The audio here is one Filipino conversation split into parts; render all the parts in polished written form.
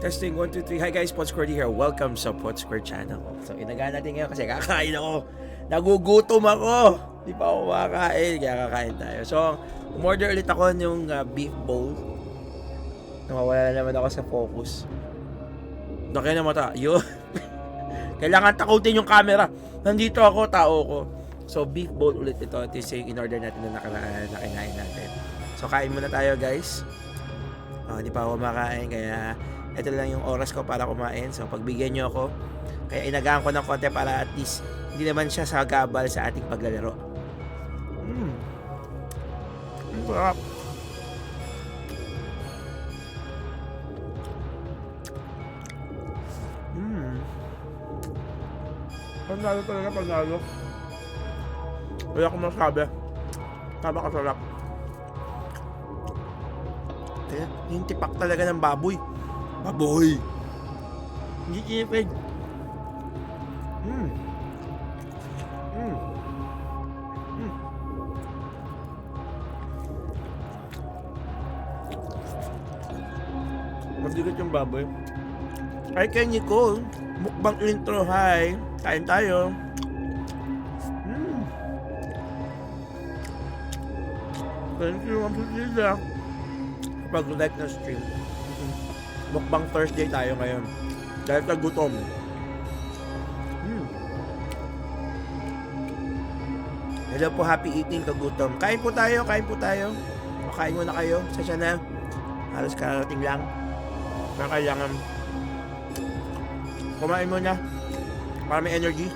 Testing 1, 2, 3. Hi guys, Pod Square here. Welcome sa Pod Square channel. So inagaan natin ngayon kasi kakain ako. Nagugutom ako. Di pa ako makakain, kaya kakain tayo. So, umorder ulit ako yung beef bowl. Nawawala na naman ako sa focus. Nakaya na mata. Yun. Kailangan takutin yung camera. Nandito ako, tao ko. So, beef bowl ulit ito. Ito yung in-order natin na nakinain natin. So, kain muna tayo guys. Hindi pa ako makain, kaya ito lang yung oras ko para kumain. So pagbigyan nyo ako, kaya inagaan ko ng konti para at least hindi naman siya sagabal sa ating paglalaro. Sarap. Panalo talaga, panalo. Wala akong masabi. Tama kasarap. Yung tipak talaga ng baboy. Baboy. Hindi kinipid. Magdigat yung baboy. Hi kay Nicole. Mukbang intro. Hi. Kain tayo. Thank you, Ma'am Cecilia. Pag-like na stream. Mukbang Thursday tayo ngayon. Dahil sa gutom. Hello po, happy eating kagutom. Kain po tayo, kain po tayo. Makain muna kayo. Sasya na. Halos karating lang. Pero kailangan kumain muna para may energy.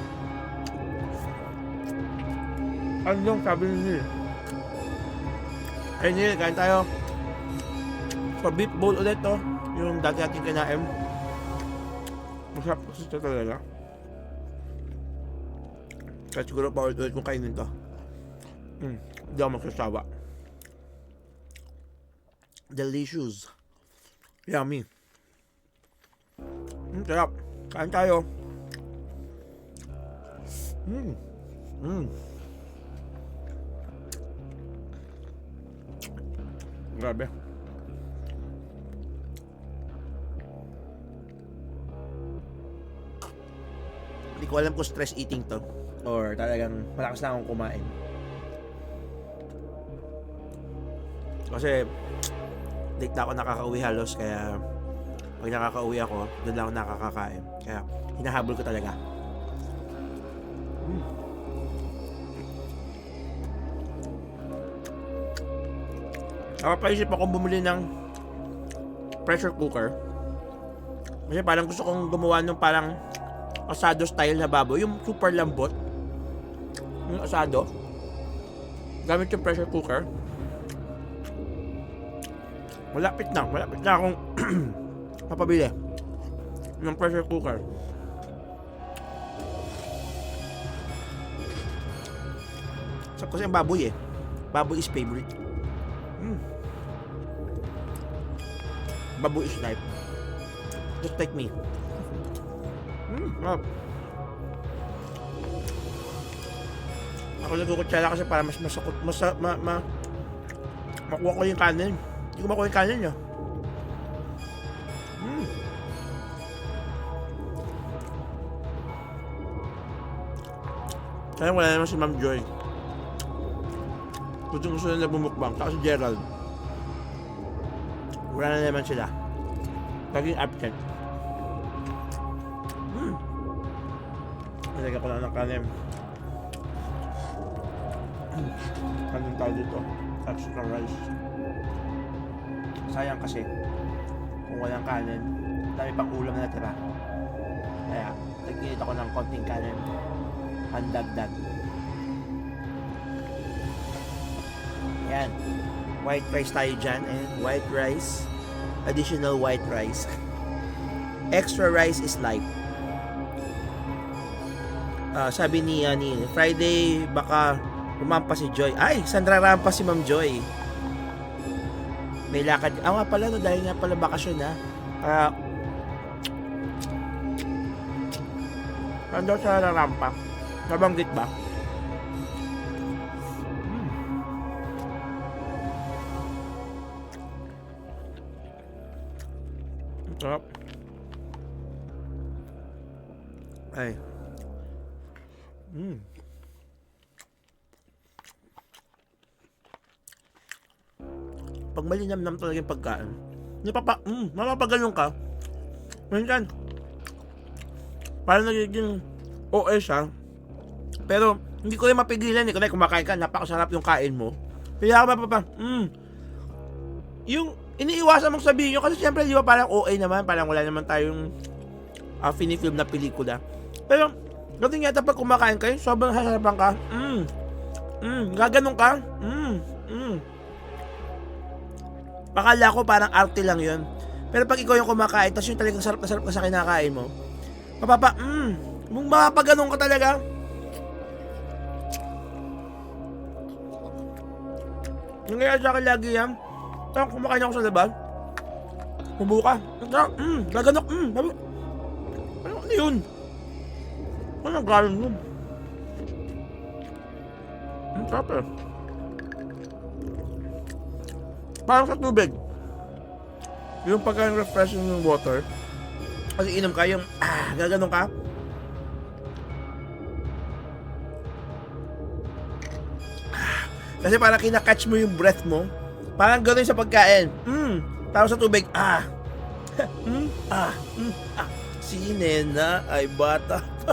Ano yung sabi ni Neil? Hey Neil, kain tayo. So beef bowl ulit to. Yung dati natin kinain. Masarap kasi ito talaga. Kaya siguro pa ulit kung kainin to. Hindi ako magsasawa. Delicious. Yummy. Sarap. Kain tayo. Grabe. Hindi ko alam kung stress eating to or talagang malakas na akong kumain. Kasi late na ako nakakauwi halos, kaya pag nakakauwi ako, doon lang ako nakakakain. Kaya hinahabol ko talaga. Napapaisip ako bumili ng pressure cooker. Kasi parang gusto kong gumawa ng parang asado style na baboy, yung super lambot, yung asado gamit yung pressure cooker. Malapit na akong mapabili ng pressure cooker. So, kasi ang baboy baboy is favorite. Baboy is life, just like me. Ako nagkukutsara kasi para mas masakot, makuha ko yung kanin. Hindi ko makuha yung kanin niya. Kaya wala naman si Ma'am Joy. Gusto na bumukbang. Saka si Gerald. Wala na naman sila. Naging absent. Nalagyan ko lang ng kanin. Anong tawag dito? Extra rice. Sayang kasi kung walang kanin, dami pang ulam na natira. Kaya nagkinit ako ng konting kanin, pandagdag. Yan, white rice tayo dyan, and white rice, additional white rice. Extra rice is life. Sabi ni Neil, Friday baka rumampa si Joy. Ay, Sandra rampa si Ma'am Joy. May lakad. Nga pala, no, dahil nga pala bakasyon na. Saan daw sa rampa? Nabanggit ba? Sarap. Ay. Pag malinamnam talaga yung pagkain, mapapagalong ka. Minsan, parang nagiging OA siya. Pero, hindi ko rin mapigilan eh. Kasi kumakain ka, napakasarap yung kain mo. Kaya ako yung iniiwasan mong sabihin nyo, kasi syempre di ba parang OA naman, parang wala naman tayong finifilm na pelikula. Pero, ganun yata pag kumakain kayo, sobrang sasarapan ka. Gaganon ka. Akala ko parang arte lang yun. Pero pag ikaw yung kumakain, tapos yung talagang sarap na sarap ka sa kinakain mo, mapapaganon ka talaga. Nangyayari sa akin lagi yan. Parang kumakain ako sa labas, mabuka. Gaganok. Ano yun? Ano galing yun? Ang sarap eh. Parang sa tubig. Yung pagka-refreshing yung water. Kasi inom ka yung, gaganong ka. Kasi parang kinakatch mo yung breath mo. Parang gano'n sa pagkain. Tapos sa tubig, si Nena ay bata pa.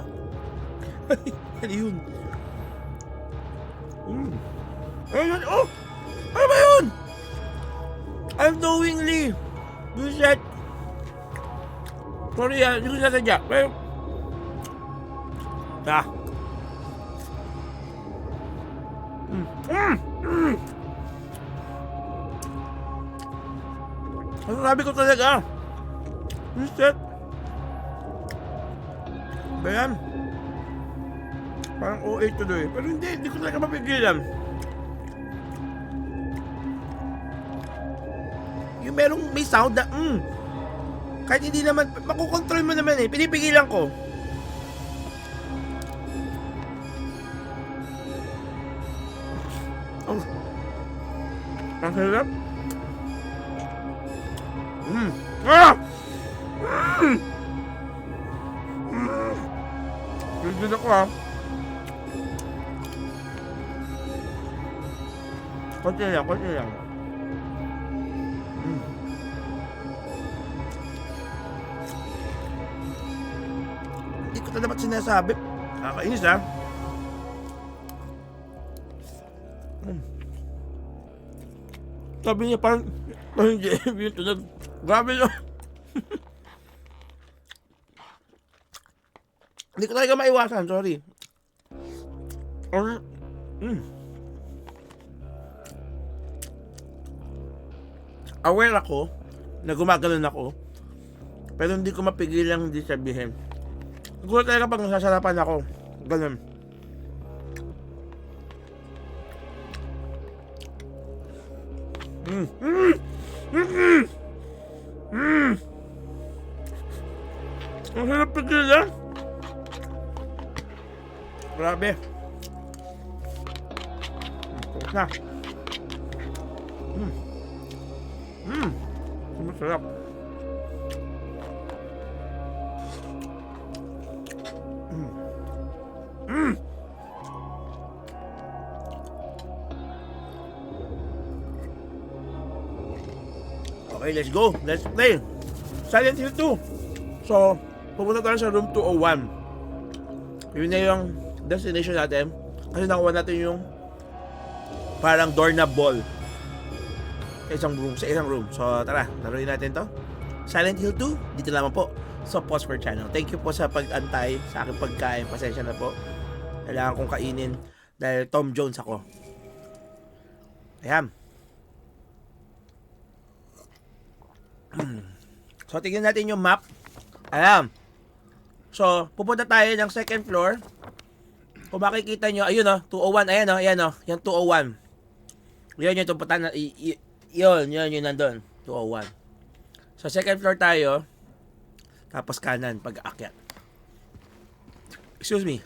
Ano yun? Ayun, ano ba yun? Unknowingly, buset. Sorry hindi ko sasadya. Pero, Ang sabi ko talaga. Buset. Bayan. Parang OA tuloy. Pero hindi ko talaga mapigilan. Yung may sound na kahit hindi naman, makukontrol mo naman eh. Pinipigilan ko. Ang sarap. Pagod ako Konti lang. Hindi ko dapat sinasabi. Nakakainis Sabi niya parang JB yung tunog. Grabe no. Hindi ko talaga maiwasan, sorry. Aware ako na gumaganon ako, pero hindi ko mapigilang hindi sabihin. Siguro talaga pag nasasarapan ako, ganun. Ang sarap pigilan. Grabe. Tapos na. Masarap. Okay, let's go. Let's play Silent Hill 2. So, pupunta tayo sa room 201. Yun na yung destination natin. Kasi nakuha natin yung parang doorknob ball sa isang room. So, tara, laruin natin to. Silent Hill 2, dito lamang po sa Podsquare Channel. Thank you po sa pag-antay sa aking pagkain. Pasensya na po. Kailangan kong kainin dahil Tom Jones ako. Ayan. So, tignan natin yung map. Ayan. So, pupunta tayo ng second floor. Kung makikita nyo, ayun 201. Ayan yung 201. Yun yung tumputan na, yun yung nandun. 201. So, second floor tayo. Tapos kanan, pag-aakyat. Excuse me,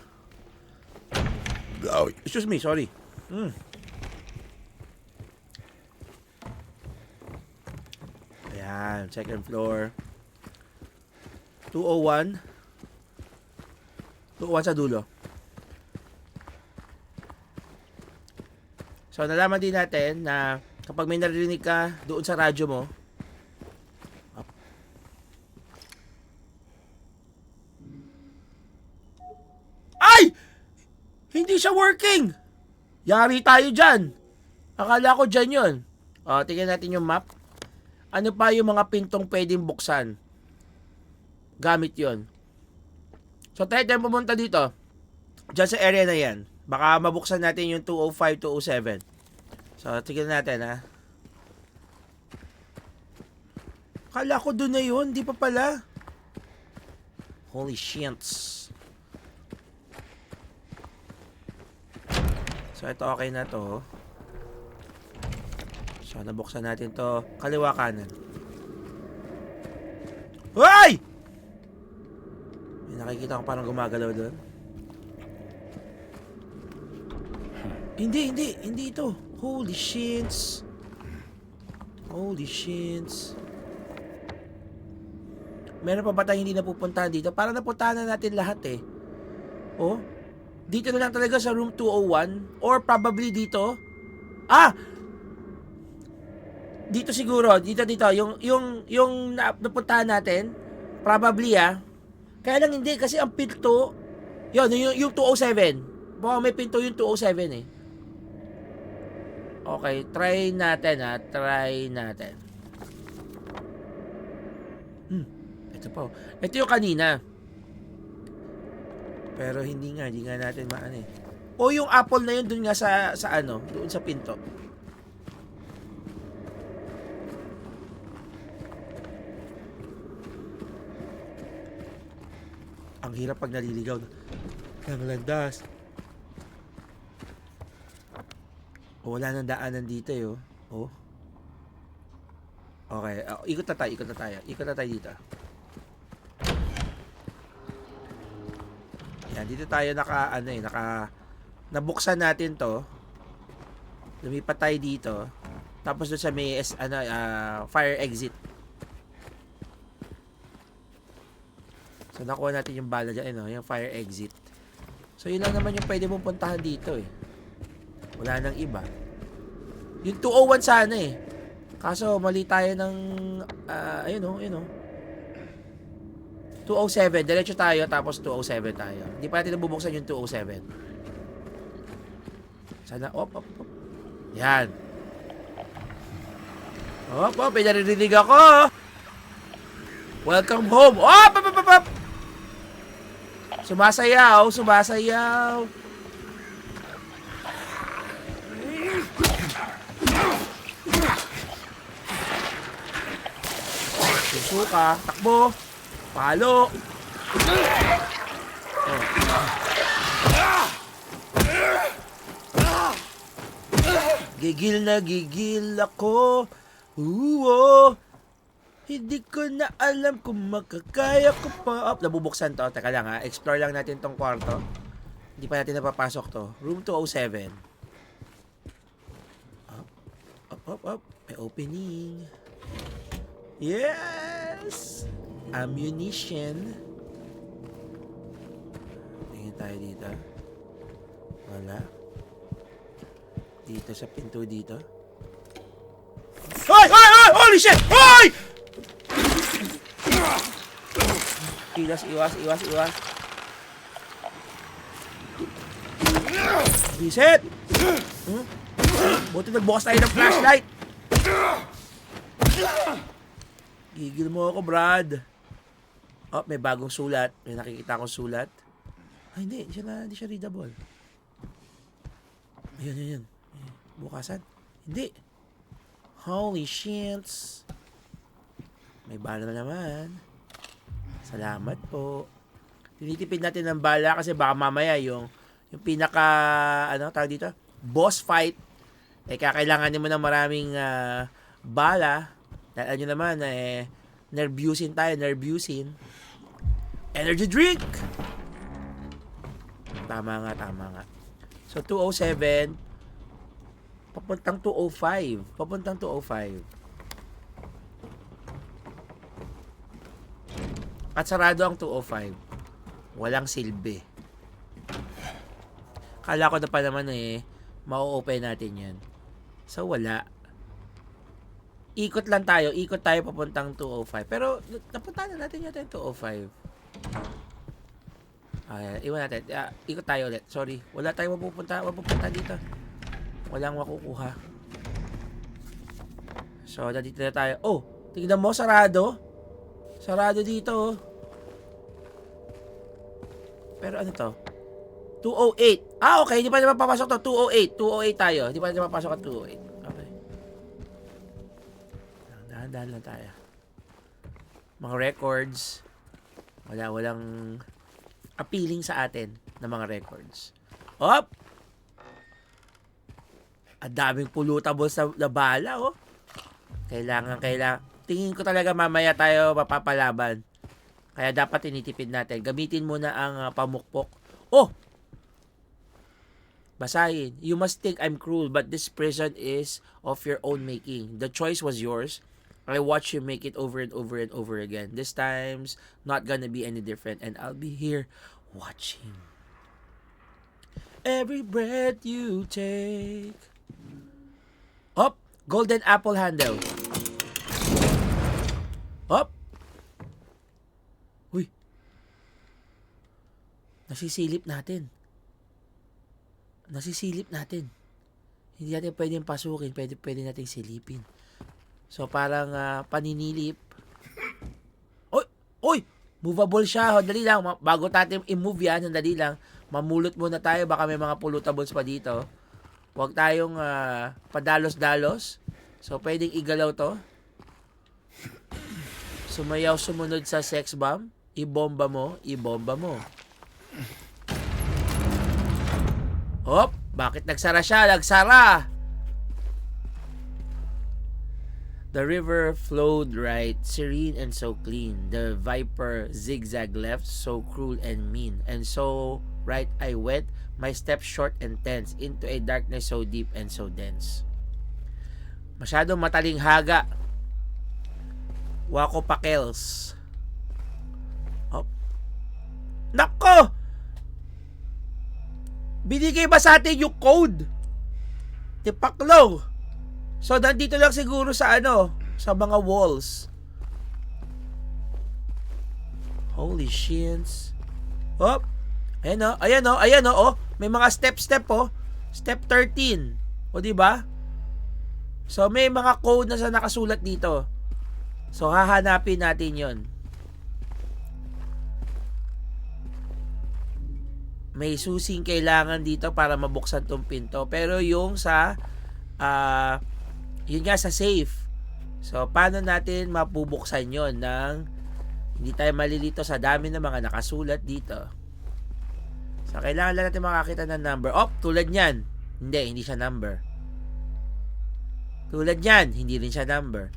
sorry. Ayan, second floor. 201. 201 sa dulo. So, nalaman din natin na kapag may narinig ka doon sa radyo mo, ay! Hindi siya working! Yari tayo dyan! Akala ko dyan yun. O, tingnan natin yung map. Ano pa yung mga pintong pwedeng buksan? Gamit yon. So, tayo pumunta dito. Dyan sa area na yan. Baka mabuksan natin yung 205, 207. So, tingnan natin, ha. Akala ko doon na yun. Di pa pala. Holy shits. So, ito okay na to. So, nabuksan natin to. Kaliwa kanan. Hoy! May nakikita ko parang gumagalaw doon. Hindi ito. Holy shits. Holy shits. Meron pa ba tayong hindi napupuntahan dito? Parang napuntahan na natin lahat eh. Oh? Dito na lang talaga sa room 201 or probably dito. Ah! Dito siguro, dito yung napuntahan natin, probably Kaya lang hindi kasi ang pinto, yung 207. Baka may pinto yung 207 eh. Okay, try natin try natin. Ito pa. Ito yung kanina. Pero hindi nga natin maano eh. O yung apple na yun dun nga sa doon sa pinto. Ang hirap pag naliligaw ng landas. O, wala nang daanan dito eh. Oh. Okay, ikot na tayo. Ikot na tayo dito. Yan, dito tayo nabuksan natin to. Lumipat tayo dito. Tapos doon sa may fire exit. So nakuha natin yung bala dyan, yung fire exit. So yun lang naman yung pwede mong puntahan dito eh. Wala nang iba. Yung 201 sana eh. Kaso mali tayo ng ayun 207, diretso tayo tapos 207 tayo. Hindi pa natin nabubuksan yung 207. Sana, op. Yan. Op, may naririnig ako. Welcome home. Op. Sumasayaw. Susuka, takbo. Palo. Gigil ako. Hindi ko na alam kung makakaya ko pa. Nabubuksan to. Teka lang explore lang natin tong kwarto. Hindi pa natin napapasok to. Room 207. Up. May opening. Yes! Ammunition. Tingin tayo dito. Wala. Dito sa pinto dito. Hoy! Holy shit! Hoy! Iwas. Reset! Buti nagbukas tayo ng flashlight. Gigil mo ako, Brad. Oh, may bagong sulat. May nakikita akong sulat. Ay, hindi siya readable. Ayun. Bukasan. Hindi. Holy shits. May bala na naman. Salamat po. Tinitipid natin ng bala kasi baka mamaya yung pinaka, tawag dito? Boss fight. Kakailanganin mo ng maraming bala. Dahil nyo naman, nervusin tayo. Energy drink! Tama nga. So, 207. Papuntang 205. At sarado ang 205. Walang silbi. Kala ko na pa naman mau-open natin yan. So, wala. Ikot lang tayo. Ikot tayo papuntang 205. Pero, napunta na natin yata yung 205. Iwan natin. Ikot tayo ulit. Sorry. Wala tayong mapupunta dito. Walang makukuha. So, nandito na tayo. Oh! Tingnan mo, sarado. Sarado dito, oh. Pero ano to? 208. Okay. Hindi pa naman papasok to. 208. 208 tayo. Hindi pa naman papasok at 208. Okay. Dahan-dahan lang tayo. Mga records. Walang appealing sa atin na mga records. Op! Ang daming pulutables na bala, oh. Kailangan. Tingin ko talaga mamaya tayo mapapalaban. Kaya dapat tinitipid natin. Gamitin muna ang pamukpok. Oh! Basahin. You must think I'm cruel, but this prison is of your own making. The choice was yours. I watch you make it over and over and over again. This time's not gonna be any different, and I'll be here watching. Every breath you take. Up! Golden apple handle. Up! Uy! Nasisilip natin. Hindi natin pwedeng pasukin, pwede nating silipin. So, parang paninilip. Oy! Movable siya. Dali lang. Bago natin i-move yan, dali lang. Mamulot muna tayo. Baka may mga pulutables pa dito. Huwag tayong padalos-dalos. So, pwedeng igalaw to. Sumayaw sumunod sa sex bomb. Ibomba mo. Hop! Bakit nagsara siya? Nagsara! The river flowed right, serene and so clean. The viper zigzag left, so cruel and mean. And so right I went, my steps short and tense, into a darkness so deep and so dense. Masyadong mataling haga. Wako pakels. Hop! Nako! Binigay ba sa atin yung code? Tipaklaw. So, nandito lang siguro sa sa mga walls. Holy shits. Hop. Ayan o. May mga step oh. Step 13. O, diba? So, may mga code na sa nakasulat dito. So, hahanapin natin yon. May susing kailangan dito para mabuksan tong pinto. Pero yung sa yun nga sa safe. So, paano natin mapubuksan yon nang hindi tayo malilito sa dami ng mga nakasulat dito. So, kailangan lang natin makakita ng number. Tulad niyan. Hindi siya number. Tulad niyan, hindi rin siya number.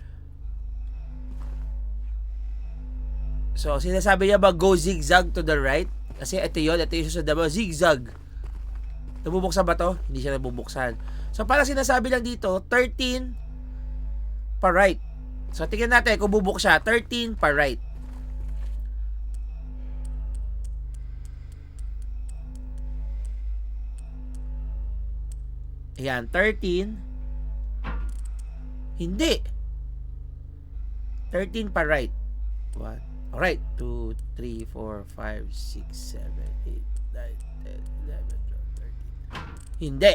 So, sinasabi niya ba go zigzag to the right? Kasi ito yung susunod mo, zigzag. Nabubuksan ba to? Hindi siya nabubuksan. So, parang sinasabi lang dito, 13 pa right. So, tingnan natin kung bubuk siya. 13 pa right. Ayan, 13. Hindi. 13 pa right. 1. Alright, 2, 3, 4, 5, 6, 7, 8, 9, 10, 11, 12, 13. Hindi.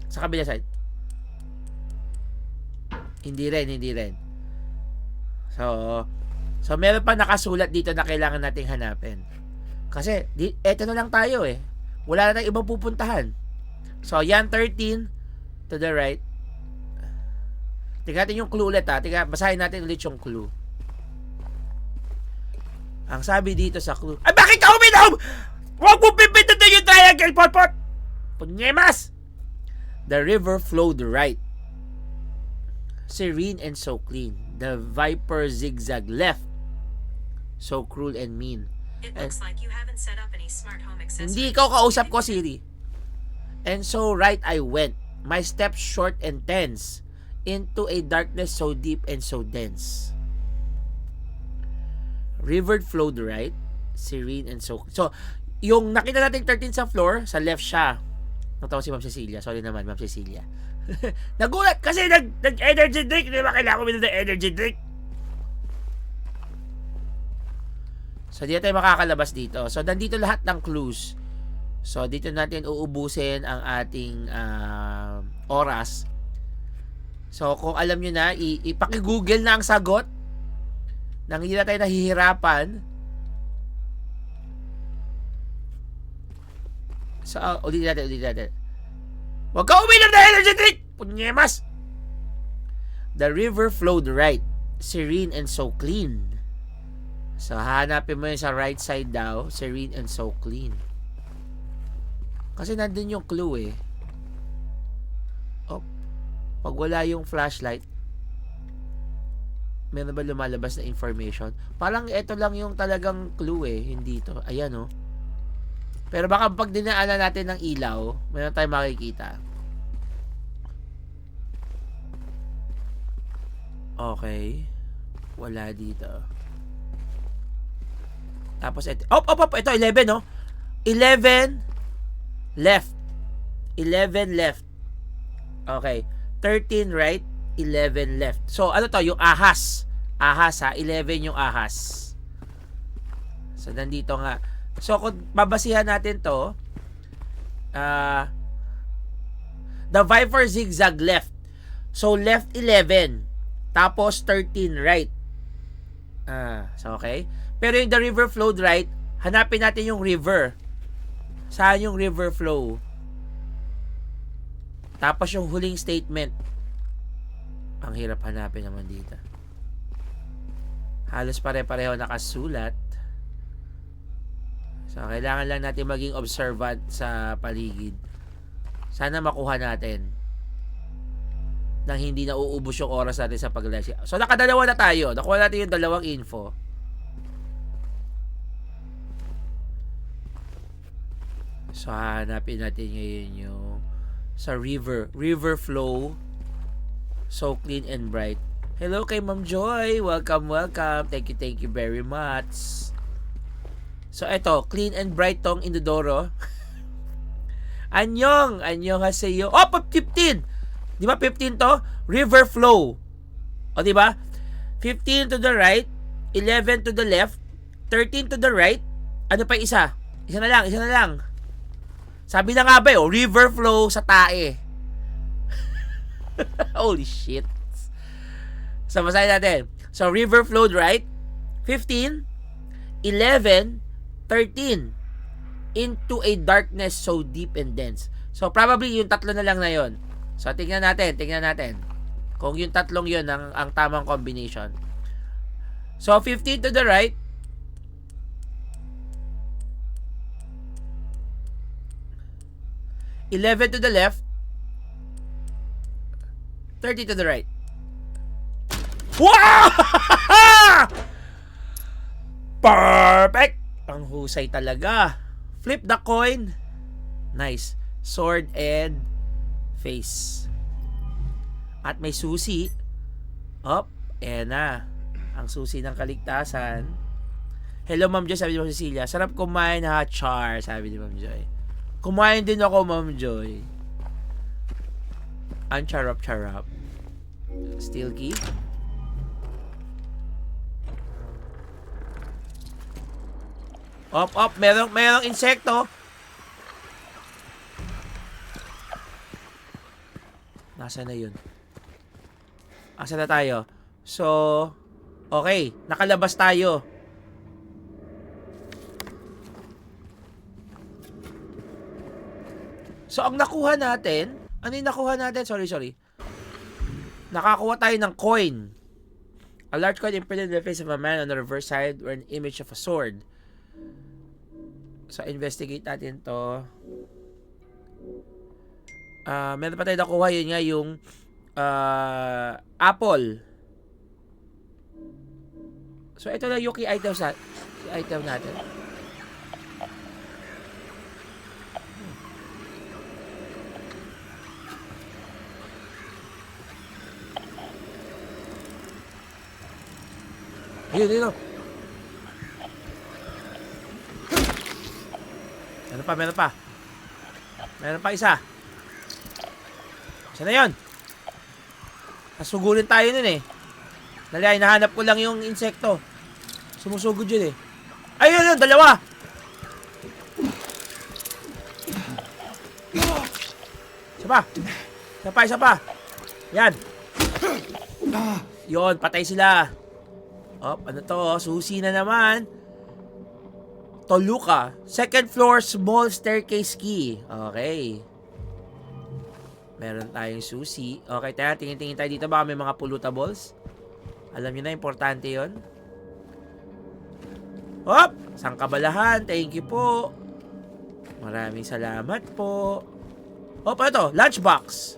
Sa kabila side. Hindi rin. So meron pa nakasulat dito na kailangan nating hanapin. Kasi, eto na lang tayo eh. Wala na tayong ibang pupuntahan. So, yan 13 to the right. Tingnan natin yung clue ulit ha. Basahin natin ulit yung clue. Ang sabi dito sa clue, ay bakit ka uminom? Huwag mo pipindutin yung triangle, potpot! Punyemas! The river flowed right, serene and so clean. The viper zigzag left, so cruel and mean. It looks like you haven't set up any smart home accessories. Hindi ikaw kausap ko, Siri. And so right I went, my steps short and tense, into a darkness so deep and so dense. River flowed right, serene and so... So, yung nakita nating 13 sa floor, sa left siya. Natawa si Ma'am Cecilia. Sorry naman, Ma'am Cecilia. Nagulat kasi nag-energy drink. Di ba kailangan ko ng energy drink? So, di na tayo makakalabas dito. So, nandito lahat ng clues. So, dito natin uubusin ang ating oras. So, kung alam nyo na, ipaki-google na ang sagot. Nang hindi na tayo nahihirapan. So, ulitin natin. Huwag ka uminom na energy drink! Punyemas! The river flowed right, serene and so clean. So, hahanapin mo yun sa right side daw, serene and so clean. Kasi nandun yung clue eh. Oh, pag wala yung flashlight, meron ba lumalabas na information? Parang ito lang yung talagang clue eh, hindi to. Ayan oh. Pero baka pag dinaanan natin ng ilaw, meron tayong makikita. Okay. Wala dito. Tapos ito. Ito, 11, no? 11 left. 11 left. Okay. 13 right. 11 left. So, ano to? Yung ahas. Ahas, ha? 11 yung ahas. So, nandito nga. So, kung babasihan natin to, the Viper zigzag left. So, left 11. Tapos, 13 right. So, okay. Pero yung the river flowed right, hanapin natin yung river. Saan yung river flow? Tapos, yung huling statement. Ang hirap hanapin naman dito. Halos pare-pareho nakasulat. So, kailangan lang natin maging observant sa paligid. Sana makuha natin nang hindi na uubos yung oras natin sa pag-live. So, nakadalawa na tayo. Nakuha natin yung dalawang info. So, hanapin natin ngayon yung sa river. River flow. So clean and bright. Hello kay Ma'am Joy. Welcome. Thank you very much. So, eto. Clean and bright tong Inodoro. Anyong haseyo. Oh, 15! Di ba 15 to? River flow. O, di ba? 15 to the right. 11 to the left. 13 to the right. Ano pa isa? Isa na lang. Sabi na nga ba river flow sa tae. Holy shit. So, basahin natin. So, river flowed right. 15, 11, 13. Into a darkness so deep and dense. So, probably yung tatlo na lang na yun. So, tingnan natin. Kung yung tatlong yun ang tamang combination. So, 15 to the right. 11 to the left. 30 to the right. Wow! Perfect! Ang husay talaga. Flip the coin. Nice. Sword and face. At may susi. Op, na. Ang susi ng kaligtasan. Hello, Ma'am Joy, sabi ni Ma'am Cecilia. Sarap kumain ha, char, sabi ni Ma'am Joy. Kumain din ako, Ma'am Joy. Ang charap. Steel key. Op, merong insekto. Nasaan na yun? Asa na tayo? So, okay. Nakalabas tayo. So, ang nakuha natin, ano yung nakuha natin? Sorry. Nakakuha tayo ng coin. A large coin imprinted in the face of a man on the reverse side or an image of a sword. So, investigate natin to. Meron pa tayo nakuha, yun nga yung apple. So, ito na yung key item natin. Ayun. Meron pa. Meron pa isa. Isa na yun. Nasugulin tayo nun eh. Dali, ay nahanap ko lang yung insekto. Sumusugod yun eh. Ayun yun, dalawa. Isa pa. Yan. Yun, patay sila. Ano to? Susi na naman. Toluca. Second floor, small staircase key. Okay. Meron tayong susi. Okay, tayo. Tingin-tingin tayo dito. Baka may mga pollutables. Alam nyo na, importante yon. Sangkabalahan. Thank you po. Maraming salamat po. Ano to? Lunchbox.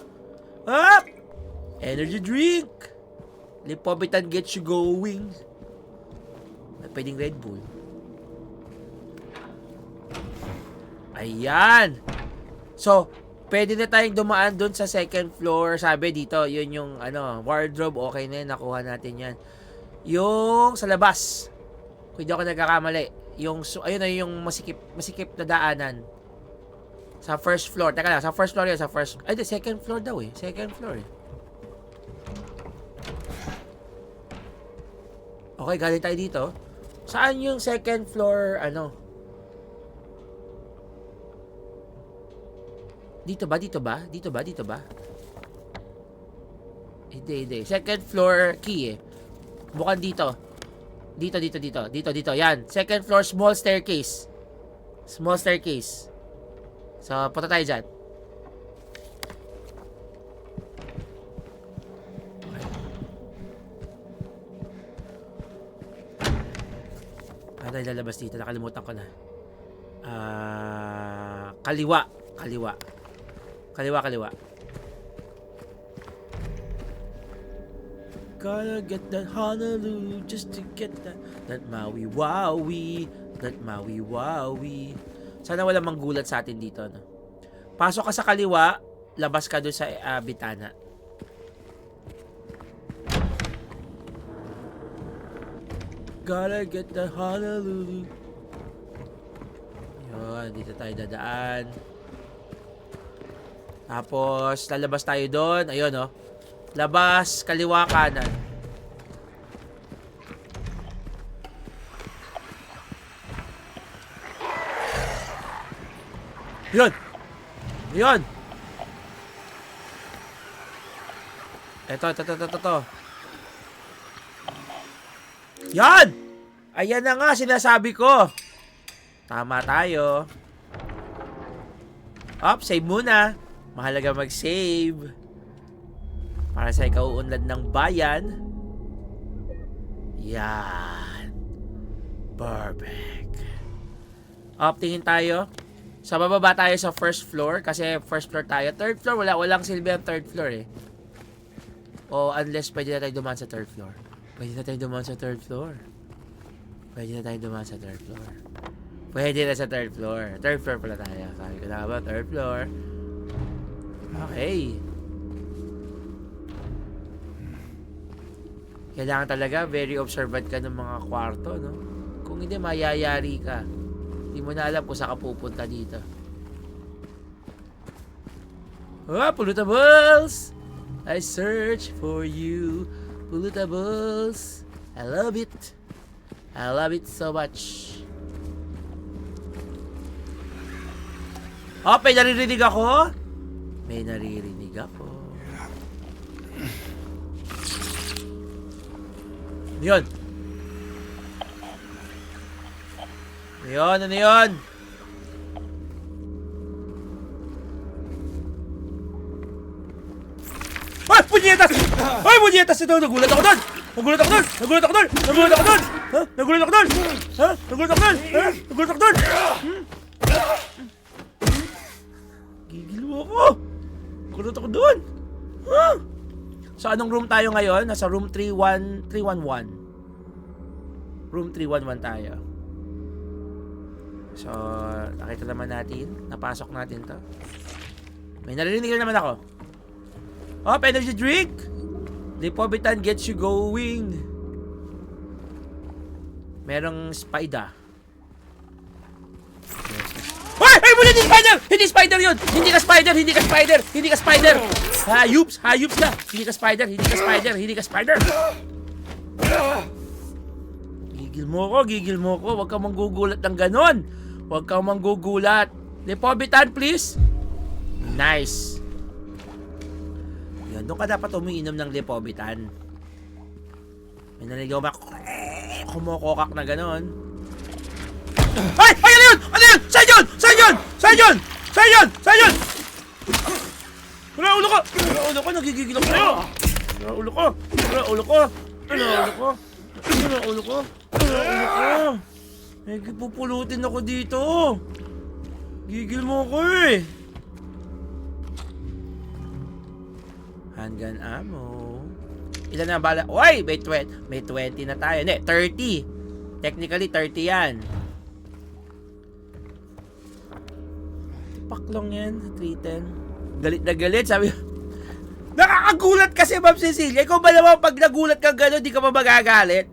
Energy drink. Lipovitan gets you going. Pwedeng Red Bull. Ayan. So, pwede na tayong dumaan dun sa second floor. Sabi dito, yun yung wardrobe. Okay na yun. Nakuha natin yan. Yung sa labas. Kung hindi ako nagkakamali. Ayun na yung masikip na daanan. Sa first floor. Teka lang, sa first floor yun. Second floor daw eh. Second floor eh. Okay, galing tayo dito. Saan yung second floor, Dito ba? Hindi. Second floor key eh. Bukan dito. Dito. Yan. Second floor, small staircase. So, punta tayo dyan. Ano tayo lalabas dito? Nakalimutan ko na. Kaliwa. Gotta get that Honolulu just to get that Maui Wowie. Sana walang manggulat sa atin dito, no? Pasok ka sa kaliwa, labas ka doon sa bitana. Gotta get that Honolulu. Yun, dito tayo dadaan. Tapos, lalabas tayo doon. Ayun, no? Labas, kaliwa, kanan. Yun! Ito. Yan! Ayan na nga, sinasabi ko. Tama tayo. Save muna. Mahalaga mag-save. Para sa ikauunlad ng bayan. Yan. Perfect. Tingin tayo. Sa bababa tayo sa first floor. Kasi first floor tayo. Third floor, walang silbi ang third floor eh. O unless pwede na tayo dumaan sa third floor. Pwede na tayo dumaan sa third floor. Third floor pala tayo. Sabi ko na ba, third floor. Okay. Kailangan talaga very observant ka ng mga kwarto, no? Kung hindi, mayayari ka. Hindi mo na alam kung saan ka pupunta dito. Pollutables! I search for you. Pollutables. I love it so much. May naririnig ako. Yun. Ano yun? Punyetas! Punyetas ito! Nagulat ako doon! Gigil mo ako! Nagulat ako doon! So, anong room tayo ngayon? Nasa room 311. Room 311 tayo. So, nakita naman natin. Napasok natin to. May narinig na naman ako. Energy drink! Lipovitan gets you going. Merong spider. mo, hindi spider! Hindi spider yun! Hindi ka spider! Hindi ka spider! Hindi ka spider! Hayups! Hayups ka! Hindi ka spider! Hindi ka spider! Hindi ka spider! Gigil mo ko! Gigil mo ko! Huwag kang manggugulat ng ganon! Huwag kang manggugulat! Lepobitan, please! Nice! Yan, doon ka dapat umiinom ng Lepobitan. May naligaw ba? Kumokokak na ganon. Ay! Ay! Ano yun? Ano yun? Saan yun? Saan yun? Saan yun? Saan yun? Saan yun? Wala ulo ko! Wala ulo ko! Nagigigil ako sa'yo! Wala ulo ko! Wala ulo ko! Wala ulo ko! Wala ulo ko! Wala ulo ko! May pupulutin ako dito! Gigil mo ko eh! Handgun ammo. Ilan na bala? Uy! May 20 na tayo. Hindi, 30. Technically, 30 yan. Pak lang yan. 310. Galit na galit. Sabi, nakakagulat kasi, Ma'am Cecilia. Ikaw ba naman pag nagulat ka gano'n, di ka pa magagalit?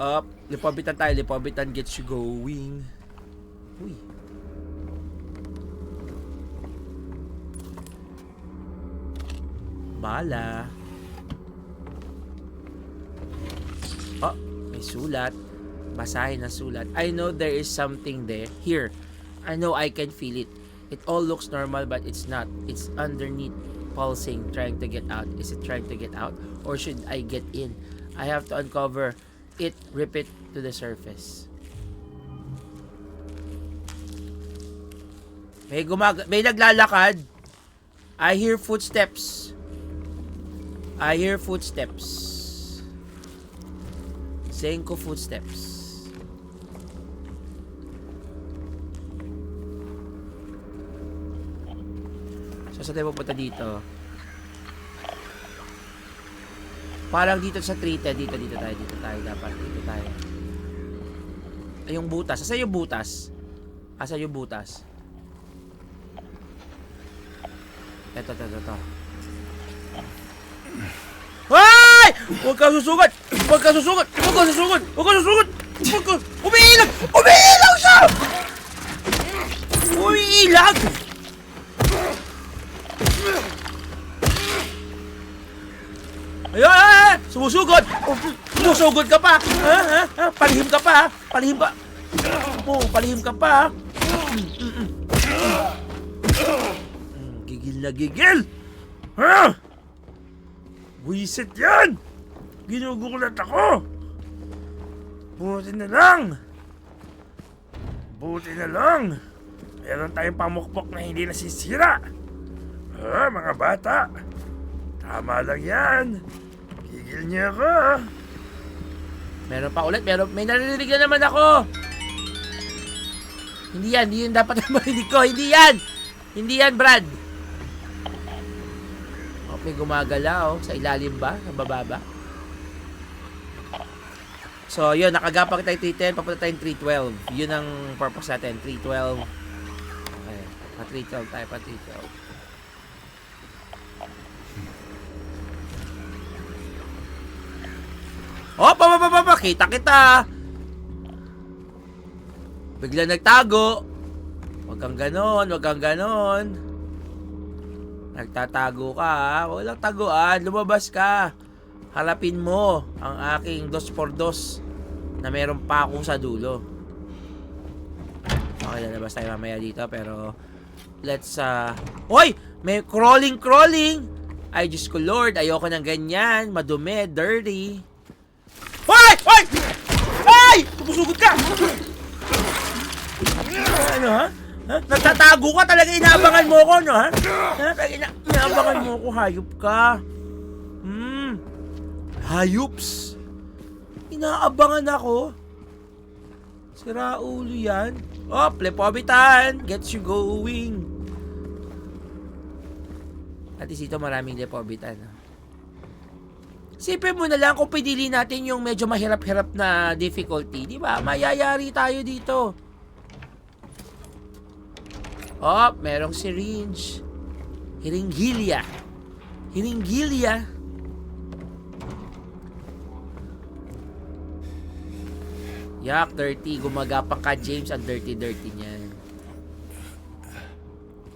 Up. Lipobitan tayo. Lipobitan gets you going. Uy. Bala. Oh, may sulat. Basahin ang sulat. I know there is something there. Here. I know I can feel it. It all looks normal but it's not. It's underneath, pulsing, trying to get out. Is it trying to get out? Or should I get in? I have to uncover it, rip it to the surface. May naglalakad. I hear footsteps. I hear footsteps. Senko footsteps. So, saan tayo pupunta dito? Parang dito sa 310. Dito tayo. Dapat dito tayo. Ay, yung butas. Asa yung butas? Asa yung butas? Ito. Ay! Huwag ka susugat! Huwag ka susugat! Huwag ka susugat! Huwag ka susugat! Huwag ka... Umiilag! Umiilag siya! Umiilag! Ayan! Sumusugod! Sumusugod ka pa! Ha? Palihim ka pa! Palihim ka! Palihim ka pa! Gigil na gigil! Ha? Buisit yan! Ginugulat ako! Buti na lang! Meron tayong pamukpok na hindi nasisira! Mga bata! Tama lang yan! Gigil niya ako! Meron pa ulit, may naririnig na naman ako! Hindi yan dapat na marinig ko! Hindi yan, Brad! May gumagala sa ilalim ba? Sa baba ba? So, yun, nakagapang tayo 310, papunta tayong 312. Yun ang purpose natin, 312. Okay, pa 312 tayo, pa 312. Oh, pa, kita! Bigla nagtago. Huwag kang ganon. Nagtatago ka, ha? Walang taguan. Lumabas ka. Harapin mo ang aking 2x2 na meron pa ako sa dulo. Okay, lalabas tayo mamaya dito, pero let's, Hoy! May crawling! Ay, Diyos ko Lord, ayoko ng ganyan. Madumi, dirty. Hoy! Ay! Pumusugod ka! Ano, ha? Nagtatago ka talaga, inaabangan mo ko, no, ha? Inaabangan mo ko, hayop ka. Hayups. Inaabangan ako. Sira ulo yan. Oh, Lepobitan gets you going. At least ito maraming Lepobitan. Sipin mo na lang kung pinili natin yung medyo mahirap-hirap na difficulty, di ba? Mayayari tayo dito. Oh, merong syringe. Hiringilya. Yak, dirty. Gumagapang ka, James. Ang dirty-dirty niyan.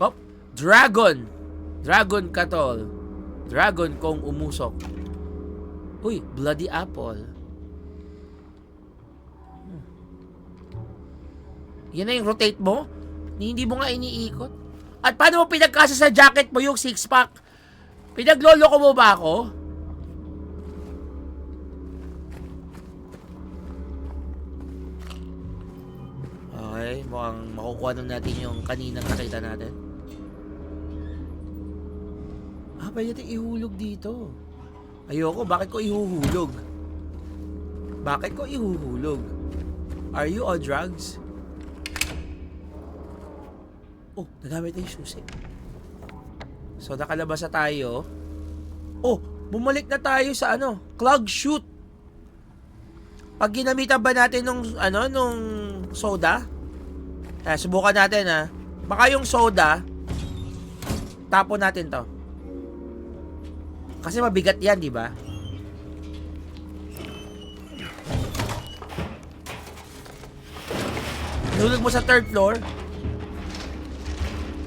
Hop. Dragon. Dragon ka, tol. Dragon kong umusok. Uy, bloody apple. Yan na yung rotate mo? Hindi mo nga iniikot. At paano mo pinagkasa sa jacket mo yung six-pack? Pinagloloko mo ba ako? Okay, mukhang makukuha nun natin yung kaninang nakita natin. Pwede natin ihulog dito. Ayoko, bakit ko ihuhulog? Bakit ko ihuhulog? Are you on drugs? Oh, nagamit na yung susi. So, nakalabas na tayo. Oh, bumalik na tayo sa clog shoot. Pag ginamitan ba natin nung soda? Subukan natin Baka yung soda, tapon natin to. Kasi mabigat yan, di ba? Nulog mo sa third floor.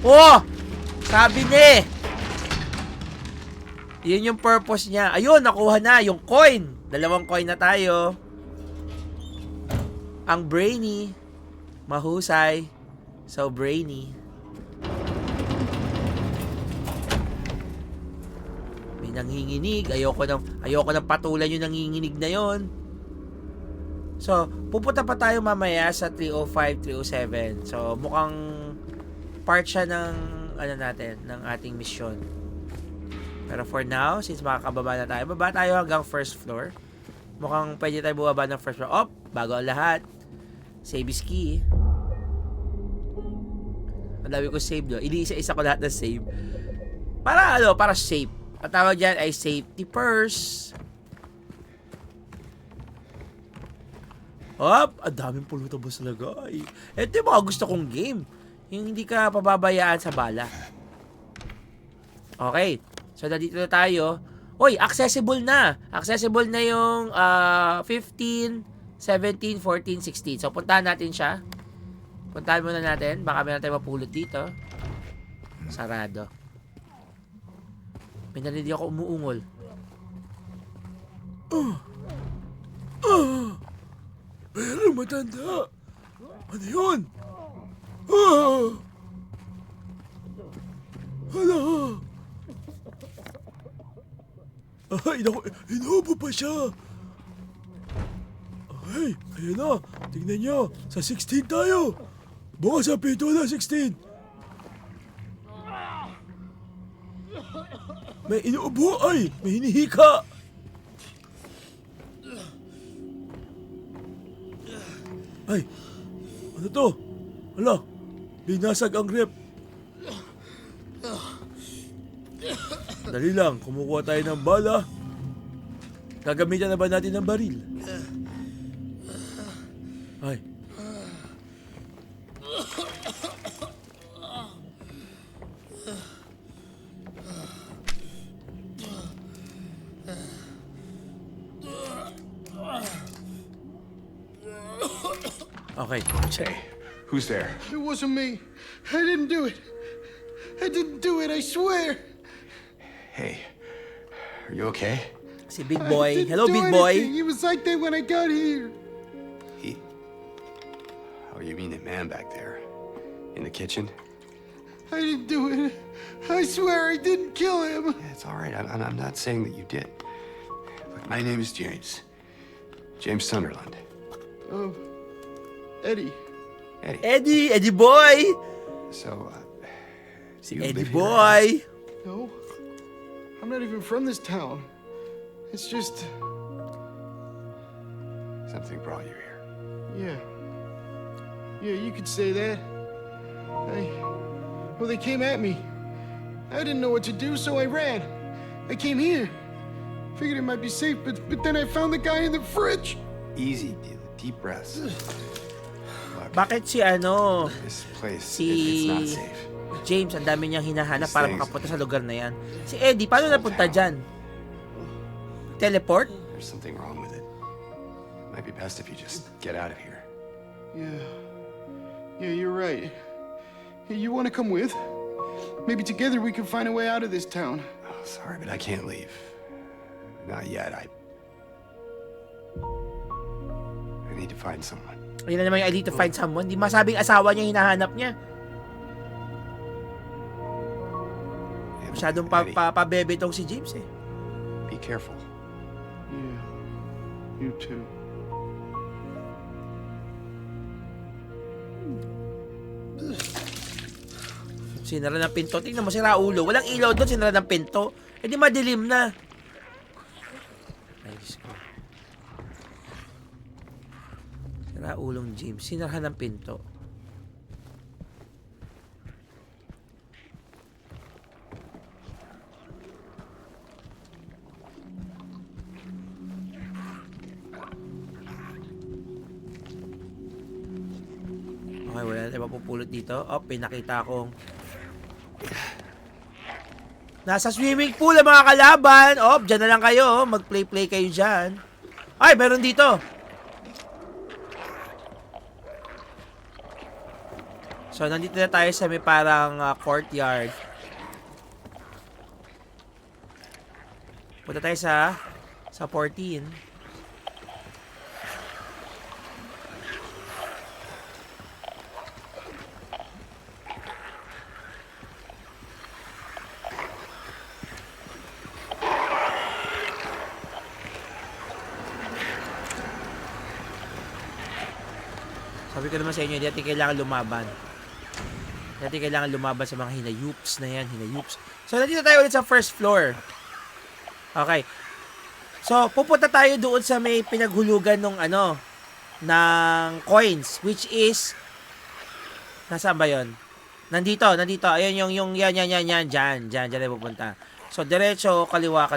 Oh! Sabi ni! Yun yung purpose niya. Ayun, nakuha na yung coin. 2 coin na tayo. Ang brainy. Mahusay. So brainy. May nanginginig. Ayoko nang patulan yung nanginginig na yon. So, pupunta pa tayo mamaya sa 305, 307. So, mukhang part siya ng natin, ng ating mission. Pero for now, since makakababa na tayo, baba tayo hanggang first floor. Mukhang pwede tayo bumaba ng first floor. Op, bago ang lahat. Save is key. Ang dami ko save do. Iniisa-isa ko lahat ng save. Para para safe. Ang tawag dyan ay safety first. Op, ang daming pulutan boss talaga. Ito yung mga gusto kong game. Yung hindi ka pababayaan sa bala. Okay. So, dito na tayo. Uy, accessible na. Accessible na yung 15, 17, 14, 16. So, puntahan natin siya. Puntahan muna natin. Baka meron tayo mapulot dito. Sarado. May narinig ako umuungol. Pero matanda. Ano yun? Hala. Ay, naku, inuubo pa siya. Ay, ayan na. Tingnan niyo. Sa 16 tayo. Baka sa pito na 16. May inuubo. Ay, may hinihika. Ay, ano to? Hala, binasag ang rep. Dali lang, kumukuha tayo ng bala. Gagamitan na ba natin ng baril? Ay. Okay. Hey, who's there? It wasn't me. I didn't do it. I didn't do it, I swear. Hey, are you okay? Si Big I Boy. didn't Hello, do Big anything. Boy. It was like that when I got here. He... Oh, you mean the man back there? In the kitchen? I didn't do it. I swear I didn't kill him. Yeah, it's all right. I'm not saying that you did. Look, my name is James. James Sunderland. Oh, Eddie. Eddie. Eddie Boy. So, Si you Eddie live here, Boy. No, I'm not even from this town. It's just, Something brought you here. yeah. Yeah, you could say that. Well, they came at me. I didn't know what to do, so I ran. I came here. Figured it might be safe, but then I found the guy in the fridge. Easy, deep breaths. Look, Bakit this place, si it's not safe. James, ang dami niyang hinahanap para makapunta sa lugar na yan. Si Eddie, paano napunta dyan? Teleport? There's something wrong with it. Might be best if you just get out of here. Yeah, you're right. Hey, you want to come with? Maybe together we can find a way out of this town. Oh, sorry, but I can't leave. Not yet. I need to find someone. Ayun na naman yung I need to find someone. Di masabing asawa niya hinahanap niya. Masyadong pabebe tong si James eh. Be careful. Yeah, you too. Sinara ng pinto. Tingnan mo, sira ulo. Walang ilaw doon, sinara ng pinto. Eh di madilim na. Ay, Diyos ko. Sira ulong James. Sinara ng pinto. Okay, wala na tayo mapupulot dito. Oh, pinakita akong nasa swimming pool ang mga kalaban. Oh, dyan na lang kayo. Mag-play-play kayo dyan. Ay, meron dito. So, nandito na tayo sa may parang courtyard. Punta tayo sa 14. Sabi ko naman sa inyo, hindi natin kailangan lumaban. Hindi natin kailangan lumaban sa mga hinayups na yan, hinayups. So, nandito tayo ulit sa first floor. Okay. So, pupunta tayo doon sa may pinaghulugan ng ng coins, which is, nasaan ba yun? Nandito. Ayun, yan, dyan tayo pupunta. So, diretso, kaliwa.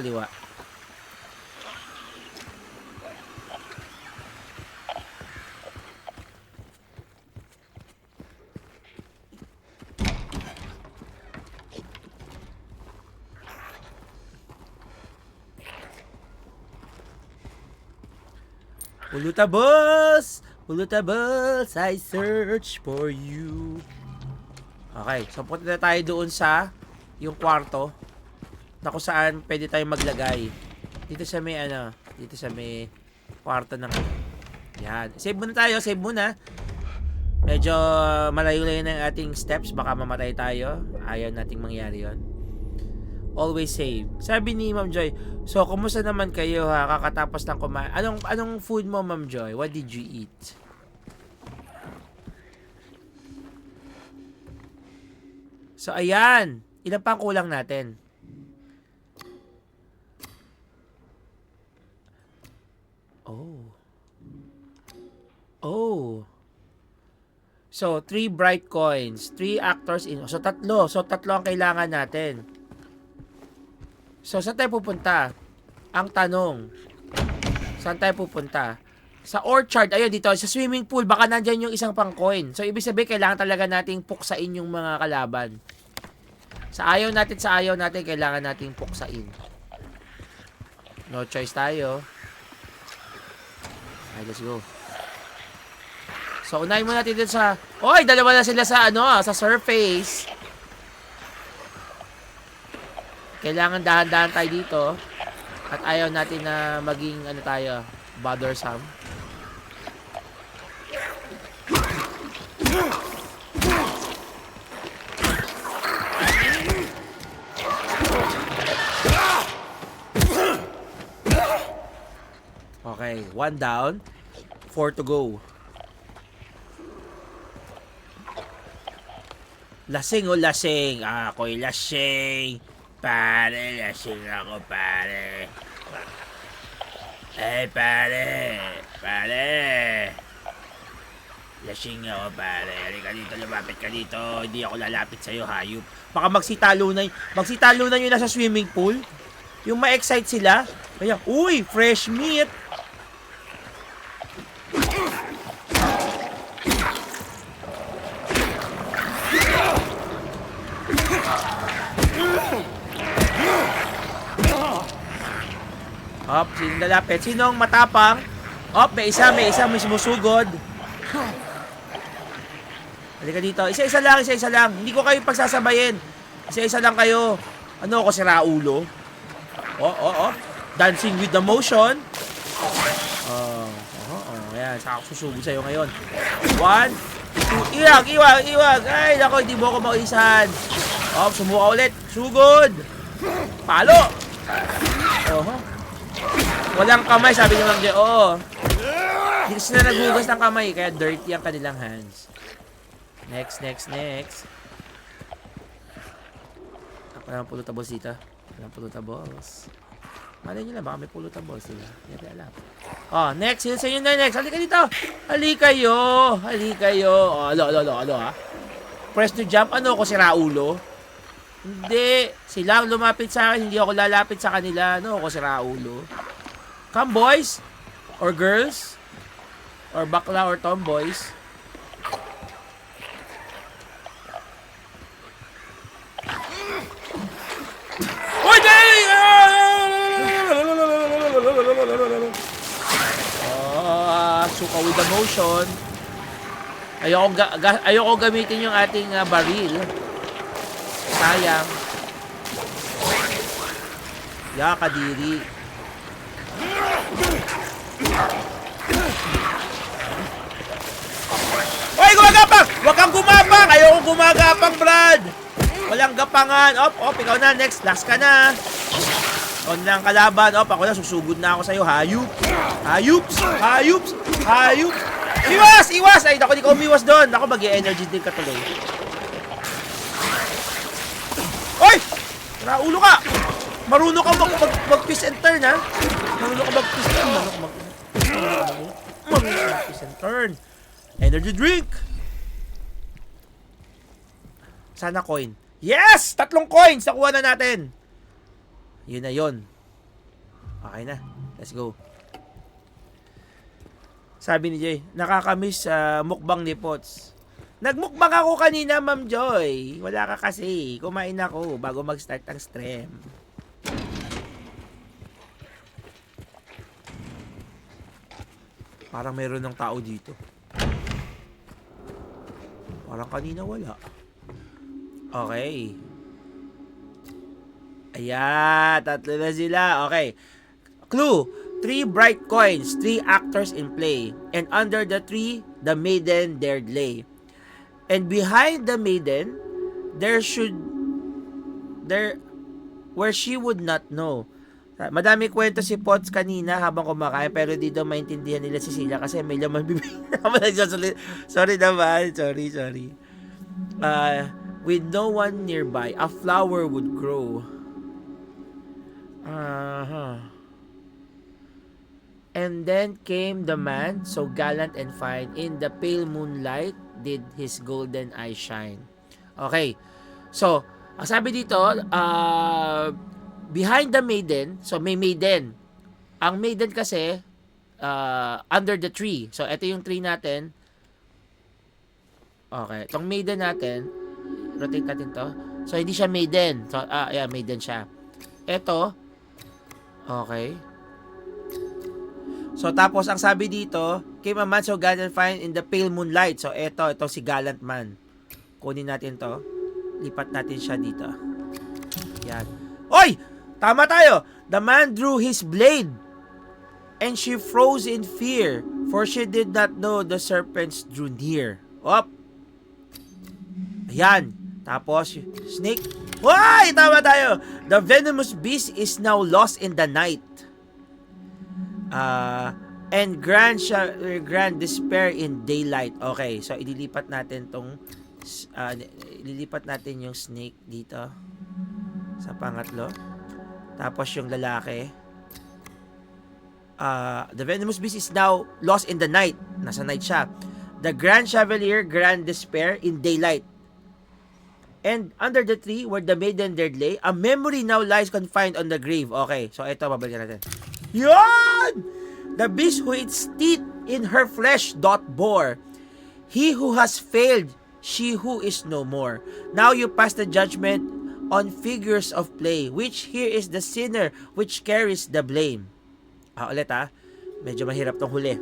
Pulutables, I search for you. Okay, so punta na tayo doon sa yung kwarto na kung saan pwede tayong maglagay. Dito sa may dito sa may kwarto ng yan. Save muna. Medyo malayo-layo na yung ating steps, baka mamatay tayo. Ayaw nating mangyari yon. Always save. Sabi ni Ma'am Joy, so kumusta naman kayo ha, kakatapos ng kumain? Anong food mo, Ma'am Joy? What did you eat? So ayan, ilan pa ang kulang natin? Oh. So 3 bright coins, 3 actors in. So tatlo ang kailangan natin. So, saan tayo pupunta? Ang tanong. Saan tayo pupunta? Sa orchard, ayun dito, sa swimming pool, baka nandyan yung isang pang coin. So, ibig sabihin, kailangan talaga nating puksain yung mga kalaban. Sa ayaw natin, kailangan nating puksain. No choice tayo. Okay, let's go. So, unahin muna natin dito sa... Oy, dalawa na sila sa sa surface. Kailangan dahan-dahan tayo dito. At ayaw natin na maging bothersome. Okay, 1 down, 4 to go. Lasing. Ako'y lasing. Pare, lasing ako, pare. Pare. Lasing ako, pare. Halika dito, lumapit ka dito. Hindi ako lalapit sa'yo, hayop. Baka magsitalo na yung nasa swimming pool. Yung ma-excite sila. Kaya, uy, fresh meat. Sinong lalapit? Sinong matapang? May isa may sumusugod. Halika dito. Isa-isa lang, isa-isa lang. Hindi ko kayo pagsasabayin. Isa-isa lang kayo. Ano ako, sira ulo? Oh. Dancing with the motion. Ayan, saka ako susugod sa'yo ngayon. 1, 2, iwag. Ay, nako, hindi mo ako mauisan. Sumuka ulit. Sugod. Palo. Walang kamay, sabi ni Ma'am Joy. Hindi sila naghugas ng kamay, kaya dirty ang kanilang hands. Next. Walang pulutables dito. Walang pulutables. Malay nyo lang, baka may pulutables sila. Hindi natin alam. Next. Sino sa inyo na next? Halika dito. Halikayo. Alo ha. Press to jump. Ano ako, sira ulo? Hindi. Sila ang lumapit sa akin. Hindi ako lalapit sa kanila. Ano ako, sira ulo? Come boys. Or girls. Or bakla or tomboys. Uy, dali! Suka with the motion. Ayoko gamitin yung ating baril. Sayang. Kadiri. Hoy, gumagapang! Huwag kang gumapang! Ayoko gumagapang, Brad! Walang gapangan. Ikaw na. Next. Last ka na. On lang kalaban. Ako na. Susugod na ako sa'yo. Hayups! Iwas! Ay, ako di ko umiwas doon. Ako, mag-i-energy din ka tuloy. Hoy! Raulo ka! Marunong ka mag-twist and turn, ha? Marunong ka mag-twist and turn. Energy drink! Sana coin. Yes! 3 coins! Nakuha na natin. Yun na yun. Okay na. Let's go. Sabi ni Jay, nakakamiss mukbang ni Pots. Nagmukbang ako kanina, Ma'am Joy. Wala ka kasi. Kumain ako bago mag-start ang stream. Parang meron ng tao dito. Parang kanina wala. Okay. Ayan, 3 na sila. Okay. Clue. 3 bright coins, 3 actors in play. And under the tree, the maiden dared lay. And behind the maiden, where she would not know. Madami kwento si Potts kanina habang kumakain, pero di daw maintindihan nila si Sila kasi may laman bibig. Sorry naman. Sorry. With no one nearby, a flower would grow. And then came the man, so gallant and fine, in the pale moonlight did his golden eyes shine. Okay. So, ang sabi dito, behind the maiden, so may maiden. Ang maiden kasi, under the tree. So, ito yung tree natin. Okay. Itong maiden natin, rotate natin to. So, hindi siya maiden. So, maiden siya. Ito, okay. So, tapos, ang sabi dito, came a man so gallant and fine in the pale moonlight. So, ito si gallant man. Kunin natin to. Lipat natin siya dito. Yan. Oy! Tama tayo! The man drew his blade, and she froze in fear, for she did not know the serpents drew near. Ayan. Tapos, snake. Oy! Tama tayo! The venomous beast is now lost in the night. And grand despair in daylight. Okay, so ililipat natin yung snake dito sa pangatlo. Tapos yung lalaki, the venomous beast is now lost in the night. Nasa night siya. The grand chevalier, grand despair in daylight. And under the tree where the maiden dared lay, a memory now lies confined on the grave. Okay, so ito, babalikan natin. Yan! The beast who its teeth in her flesh doth bore. He who has failed, she who is no more. Now you pass the judgment on figures of play, which here is the sinner which carries the blame. Ulit medyo mahirap tong huli.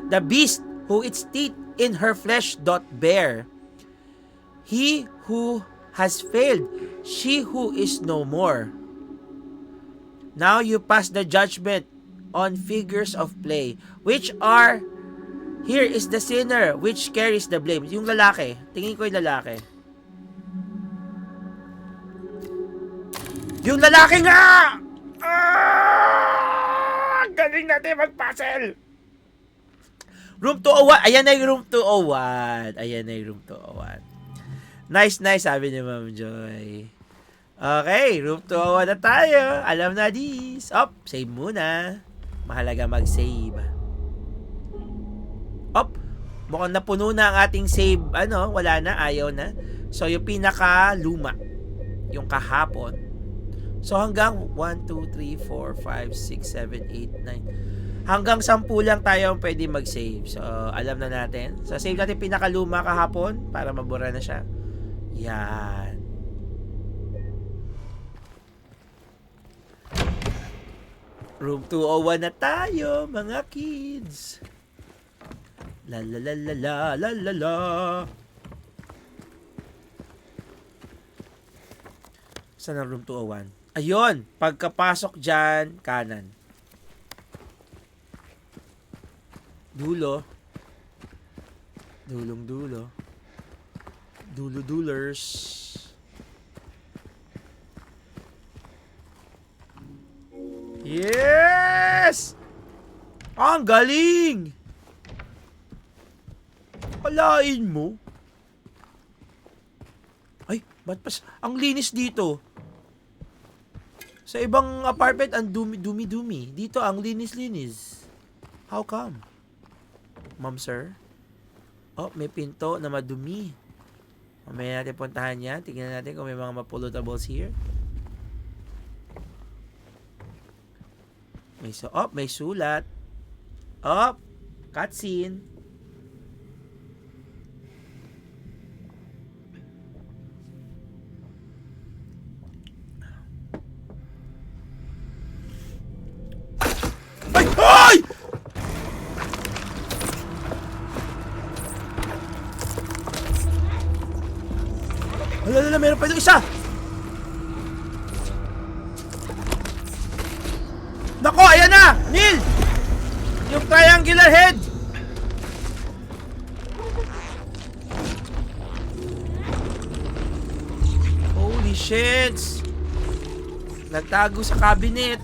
The beast who its teeth in her flesh doth bear. He who has failed, she who is no more. Now you pass the judgment on figures of play, which are, here is the sinner, which carries the blame. Yung lalaki, tingin ko yung lalaki. Yung lalaki nga! Galing natin mag-puzzle! Room 201. Ayan na yung room 201. Ayan na yung room 201. Nice, sabi ni Ma'am Joy. Okay, room 201 na tayo. Alam na this. Save muna. Mahalaga mag-save. Mukhang napuno na ang ating save. Wala na, ayaw na. So, yung pinaka-luma. Yung kahapon. So, hanggang 1, 2, 3, 4, 5, 6, 7, 8, 9. Hanggang 10 lang tayo pwede mag-save. So, alam na natin. So, save natin pinaka-luma kahapon para mabura na siya. Yan. Room 201 na tayo, mga kids. La la la la la la la la. Saan ang room 201? Ayun, pagkapasok dyan, kanan. Dulo. Dulong-dulo. Dulo-dulers. Yes! Ang galing! Kalain mo. Ay, ba't pas... Ang linis dito. Sa ibang apartment, ang dumi-dumi. Dito, ang linis-linis. How come? Ma'am, sir? May pinto na madumi. Mamaya natin puntahan yan. Tingnan natin kung may mga mapulutables here. May sulat. Cutscene. Ay! Hala, meron pa yung isa! Nako, ayan na! Neil! Yung triangular head! Holy shits! Nagtago sa cabinet.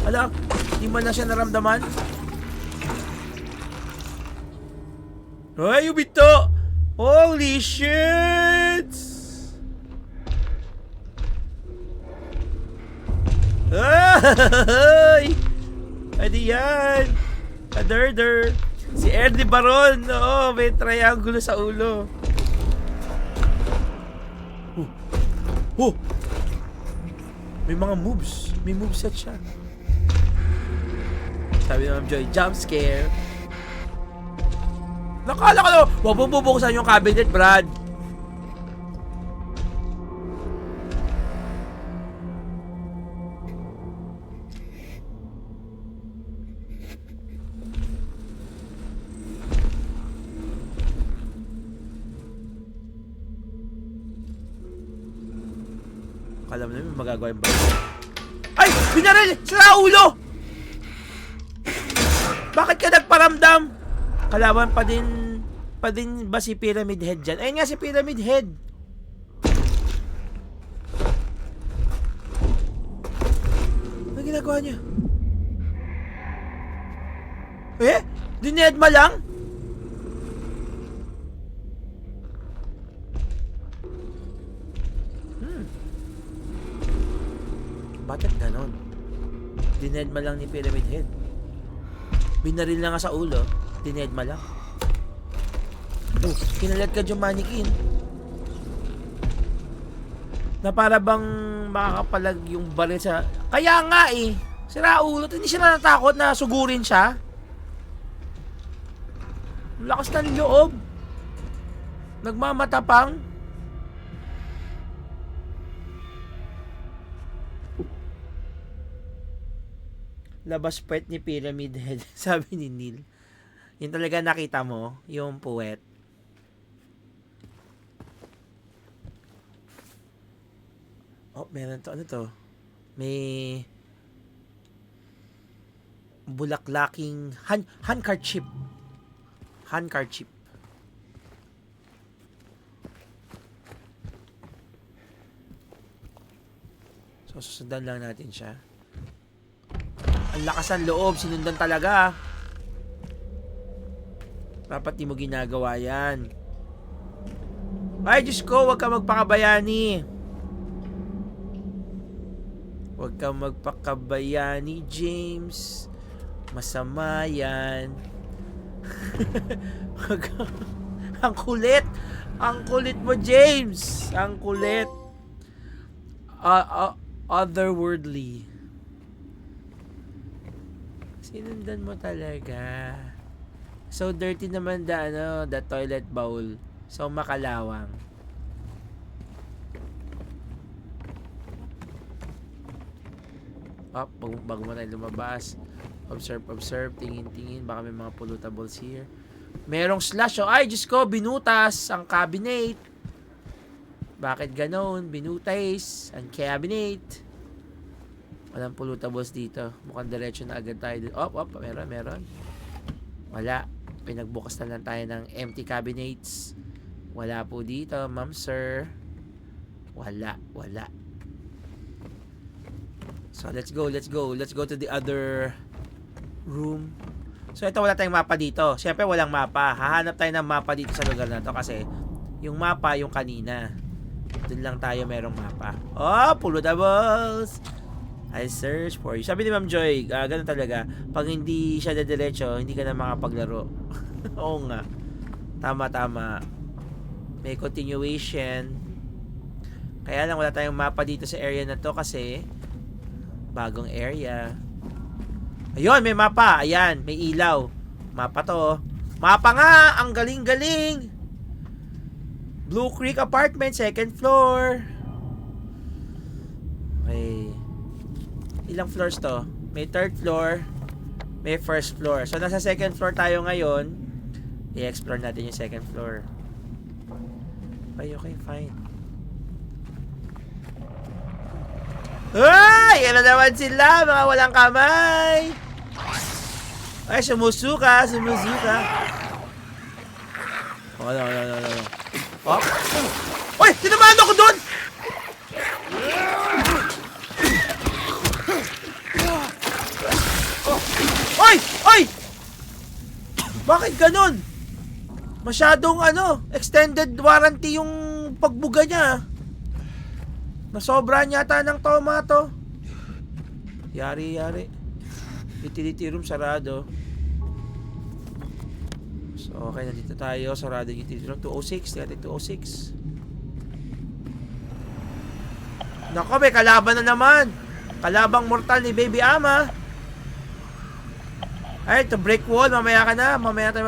Hala, hindi man na siya naramdaman. Ay, ubito! Holy shits! Ay! Pwede yan! Kaderder! Si Ernie Baron! Oo, may triangulo sa ulo. May mga moves. May moveset siya. Sabi ni Ma'am Joy, jump scare. Nakala ko na, wag mo bubuksan yung cabinet, Brad. Alam namin magagawa yung bago. Ay! Binaril! Sira ulo! Bakit ka nagparamdam? Kalaban pa din ba si Pyramid Head dyan? Ayun nga si Pyramid Head. Ano ginagawa niya? Dinedma lang? Bakit ganon? Dinedma lang ni Pyramid Head. Binaril na nga sa ulo. Dinedma lang. Kinalat ka yung mannequin. Na para bang makakapalag yung baril sa... Kaya nga eh. Sira ulo. Hindi siya natatakot na sugurin siya. Lakas ng loob. Nagmamatapang. Labas puwet ni Pyramid Head, sabi ni Neil. Yun talaga nakita mo, yung puwet. Oh, meron to. Ano to? May bulaklaking handkerchief. Handkerchief. So, susundan lang natin siya. Ang lakas ng loob. Sinundan talaga. Dapat di mo ginagawa yan. Ay, Diyos ko, huwag ka magpakabayani. Huwag ka magpakabayani, James. Masama yan. Ang kulit. Ang kulit mo, James. Ang kulit. Otherworldly. Sinundan mo talaga. So dirty naman the toilet bowl. So makalawang. Bago mo tayo lumabas. Observe, tingin, baka may mga pollutables here. Merong slash, ay, Diyos ko, binutas ang cabinet. Bakit ganon? Binutas ang cabinet. Walang pollutables dito. Mukhang diretso na agad tayo. Meron. Wala. Pinagbukas na lang tayo ng empty cabinets. Wala po dito, ma'am, sir. Wala. So, let's go. Let's go to the other room. So, ito wala tayong mapa dito. Siyempre, walang mapa. Hahanap tayo ng mapa dito sa lugar na to kasi yung mapa yung kanina. Doon lang tayo merong mapa. Oh, pollutables! I search for you. Sabi ni Ma'am Joy, ganun talaga. Pag hindi siya dediretso, hindi ka na makapaglaro. Oo nga. Tama. May continuation. Kaya lang wala tayong mapa dito sa area na to kasi bagong area. Ayun, may mapa. Ayan, may ilaw. Mapa to. Mapa nga! Ang galing-galing! Blue Creek Apartment, second floor. Okay. Ilang floors to? May third floor. May first floor. So, nasa second floor tayo ngayon. I-explore natin yung second floor. Okay, fine. Ay! Ano naman sila? Mga walang kamay! Ay, sumusuka. Oh, no. Oh. Uy! Tinamaan ako doon! Ay! Bakit ganun? Masyadong extended warranty yung pagbuga niya. Nasobra yata ng tomato. Yari. Utility room sarado. So, okay, nandito tayo. Sarado yung utility room. 206. Tingnan 206. Nako, may kalaban na naman. Kalabang mortal ni Baby Ama. Ay, ito break wall. Mamaya tayo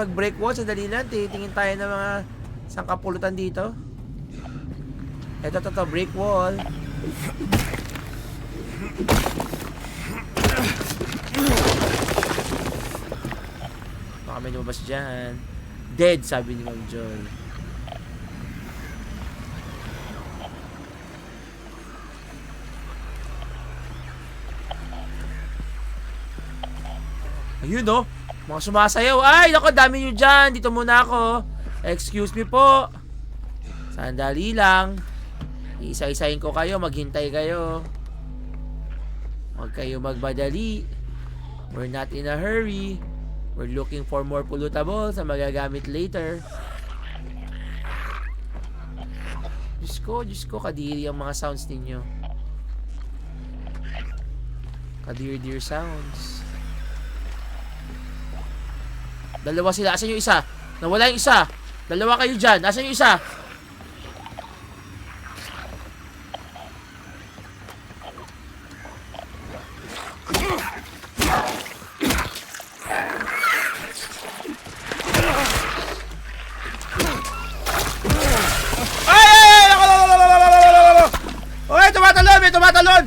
mag-break wall. Sandali lang. Titingin tayo ng mga sangkapulutan dito. Ito, break wall. Baka may lumabas dyan. Dead, sabi ni Ma'am Joy. Ayun mga sumasayaw. Ay, naku, dami nyo dyan. Dito muna ako. Excuse me po. Sandali lang. Isa-isahin ko kayo. Maghintay kayo. Huwag kayo magbadali. We're not in a hurry. We're looking for more pollutables na magagamit later. Diyos ko, kadiri ang mga sounds ninyo. Kadiri sounds. Dalawa sila. Asan yung isa? Nawala yung isa. Dalawa kayo dyan. Asan yung isa? Tumatalon!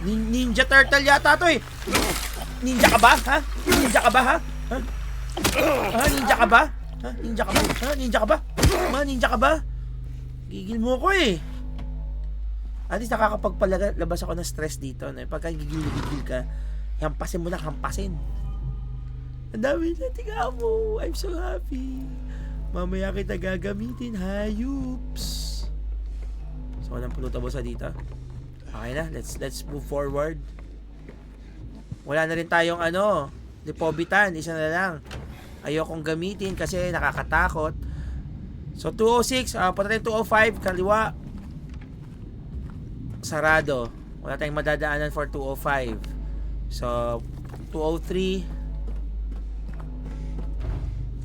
Ninja turtle yata to eh. Ninja ka ba? Ha? Ninja ka ba? Ha? Ninja ka ba? Ha? Ninja ka ba? Ha? Ninja ka ba? Ma, ninja ka ba? Gigil mo ko eh. At least nakakapagpalabas ako ng stress dito. No? Pagka gigil ka, hampasin mo na hampasin. Ang dami na tiga mo. I'm so happy. Mamaya kita gagamitin, hayups. So, walang pulutabos dito. Okay na, let's move forward. Wala na rin tayong depobitan. Isa na lang. Ayokong gamitin kasi nakakatakot. So, 206. Punta tayong 205. Kaliwa. Sarado. Wala tayong madadaanan for 205. So, 203.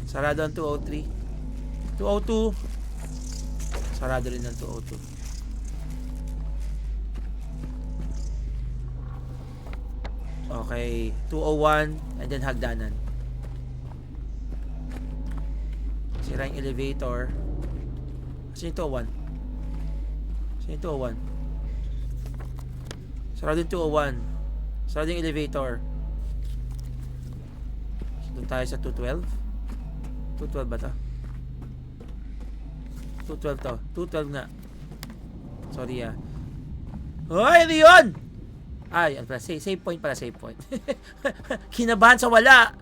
Sarado ang 203. 202. Sarado rin ang 202. Okay. 201. And then hagdanan. Sira yung elevator. Saan yung 201? Saan yung 201? Sarado yung 201. Sarado yung elevator. Doon tayo sa 212. 212 ba to? 212 to. 212 nga. Sorry ah. Hoy! Ano yun? Ay, save point pala, save point. Kinabahan sa wala.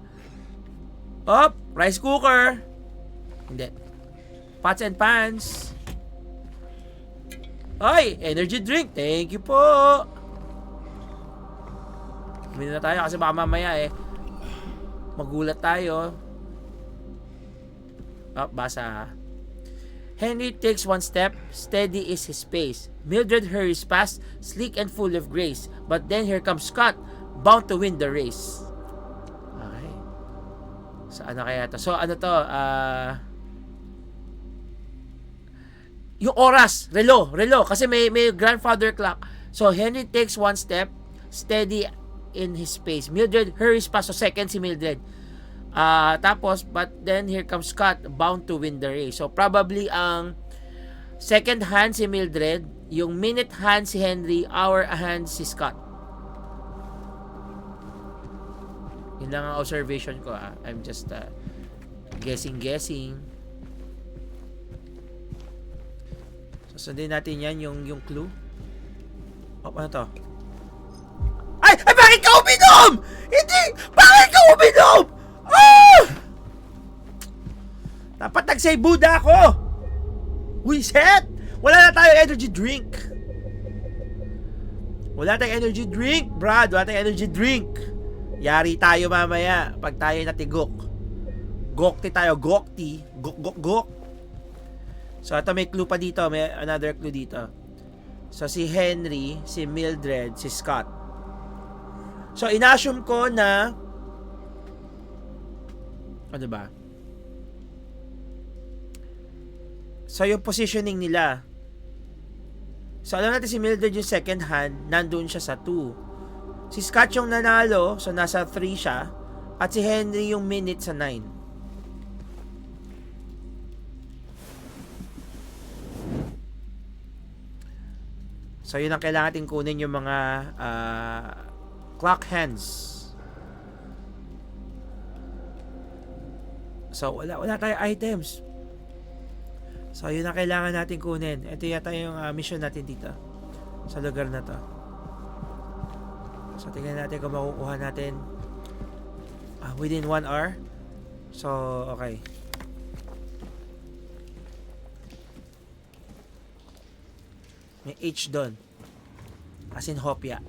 Op! Rice cooker. Hindi. Pots and pans. Hoy! Energy drink. Thank you po. Uminom na tayo kasi baka mamaya magulat tayo. Basa. Henry takes one step, steady is his pace. Mildred hurries past, sleek and full of grace. But then here comes Scott, bound to win the race. Okay. So ano kaya to? So ano to? Yung oras, relo. Kasi may grandfather clock. So Henry takes one step, steady in his pace. Mildred hurries past. So second si Mildred. Tapos, but then here comes Scott, bound to win the race. So, probably ang second hand si Mildred, yung minute hand si Henry, hour hand si Scott. Yun lang ang observation ko. I'm just guessing. So, sundin natin yan, yung clue. Ano to? Ay! Bakit ka uminom? Hindi! Bakit ka uminom? Dapat nag-say Buddha ako. Wiset! Wala na tayong energy drink. Wala tayong energy drink, Brad. Wala tayong energy drink. Yari tayo mamaya pag tayo natigok. Gokti tayo. Gokti. Gok. So, ito may clue pa dito. May another clue dito. So, si Henry, si Mildred, si Scott. So, inassume ko na ano ba? So, yung positioning nila. So, alam natin si Mildred yung second hand, nandun siya sa 2. Si Scott yung nanalo, so nasa 3 siya. At si Henry yung minute sa 9. So, yun ang kailangan natin kunin yung mga clock hands. So, wala tayong items. So, yun ang kailangan natin kunin. Ito yata yung mission natin dito. Sa lugar na to. So, tingnan natin kung makukuha natin within 1 hour. So, okay. May H doon. As in Hopia.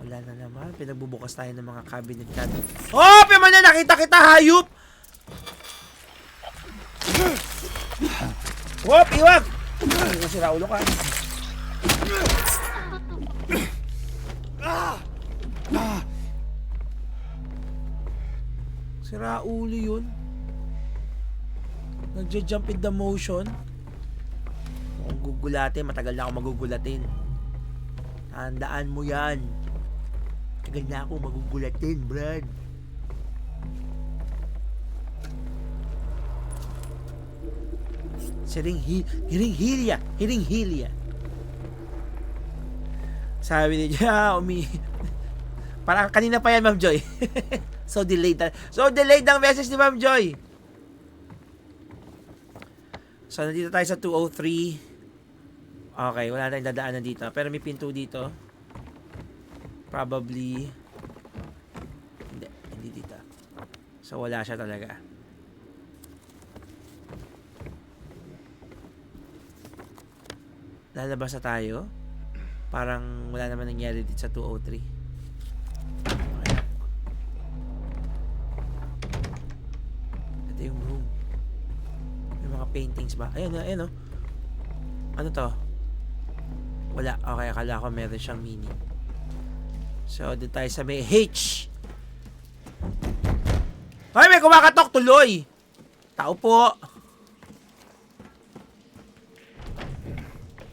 Wala na naman. Pinagbubukas tayo ng mga cabinet. Oh! Piman na nakita kita, hayop! Wop! Iwag! Nasira ulo ka. Sira ulo yun. Nagja-jump in the motion. Kung gugulatin, matagal na ako magugulatin. Tandaan mo yan. Tagal na ako magugulatin, Brad. Hiring Hilya. Sabi niya, Parang kanina pa yan, Ma'am Joy. So delayed ang message ni Ma'am Joy. So, nandito tayo sa 203. Okay, wala tayong dadaanan dito. Pero may pinto dito. Probably. Hindi dito. So, wala siya talaga. Lalabas na tayo. Parang wala naman nangyari dito sa 203. Okay. Ito yung room. May mga paintings ba? Ayun, ayun oh. Ano to? Wala. Okay, akala ko meron siyang meaning. So, doon tayo sa may H. Ay, may kumakatok tuloy! Tao po!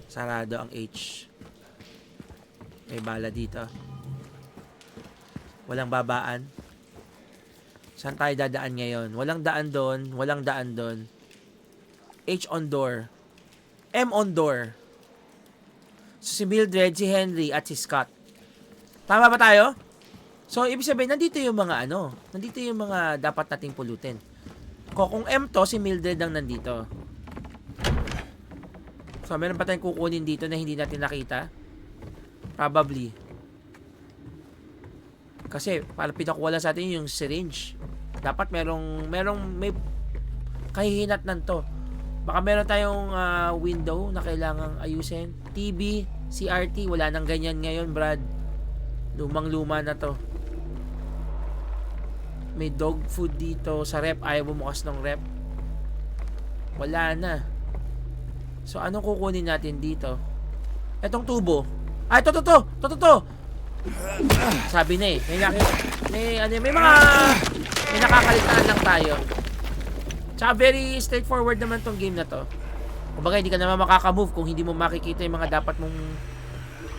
Sarado ang H. May bala dito. Walang babaan. Saan tayo dadaan ngayon? Walang daan doon. Walang daan doon. H on door. M on door. So, si Mildred, si Henry, at si Scott. Tama ba tayo? So, ibig sabihin, nandito yung mga ano. Nandito yung mga dapat nating pulutin. Kung M to, si Mildred ang nandito. So, meron pa tayong kukunin dito na hindi natin nakita? Probably. Kasi, para pinakuwala sa atin yung syringe. Dapat may kahihinatnan to. Baka meron tayong window na kailangang ayusin. TV, CRT, wala nang ganyan ngayon, Brad. Lumang-luma na to. May dog food dito sa rep. Ayaw bumukas ng rep. Wala na. So, anong kukunin natin dito? Etong tubo. Ay, to. Sabi na eh. May nakakalitaan lang tayo. Tsaka very straightforward naman tong game na to. Kumbaga, hindi ka naman makakamove kung hindi mo makikita yung mga dapat mong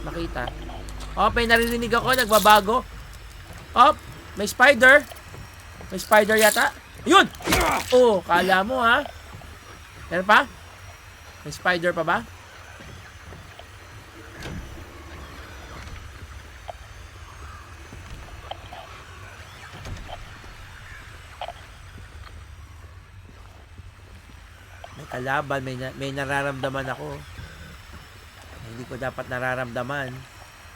makita. Oh, may naririnig ako. Nagbabago. Oh, may spider. May spider yata. Yun! Oh, kala mo ha. Meron pa? May spider pa ba? May kalaban, may nararamdaman ako. Hindi ko dapat nararamdaman.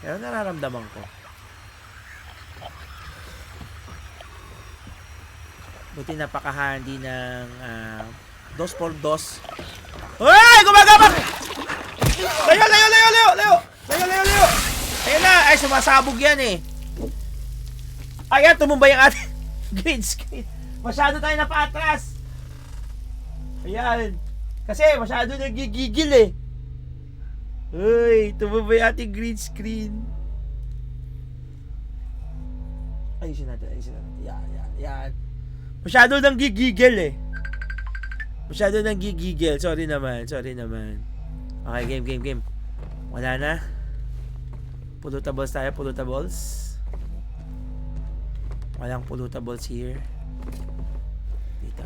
Pero nararamdaman ko. Buti napakahandi ng 2x2. Hoy! Gumagabak! Layo! Ayun na! Ay, sumasabog yan eh. Ayan, tumumbay ang ating green screen. Masyado tayo napaatras. Ayan. Kasi masyado nagigigil eh. Uy, tumumbay ang ating green screen. Ayusin natin. Yan. Masyado nang gigigil eh. Sorry naman. Okay, game. Wala na. Pollutables tayo, Walang pollutables here. Dito.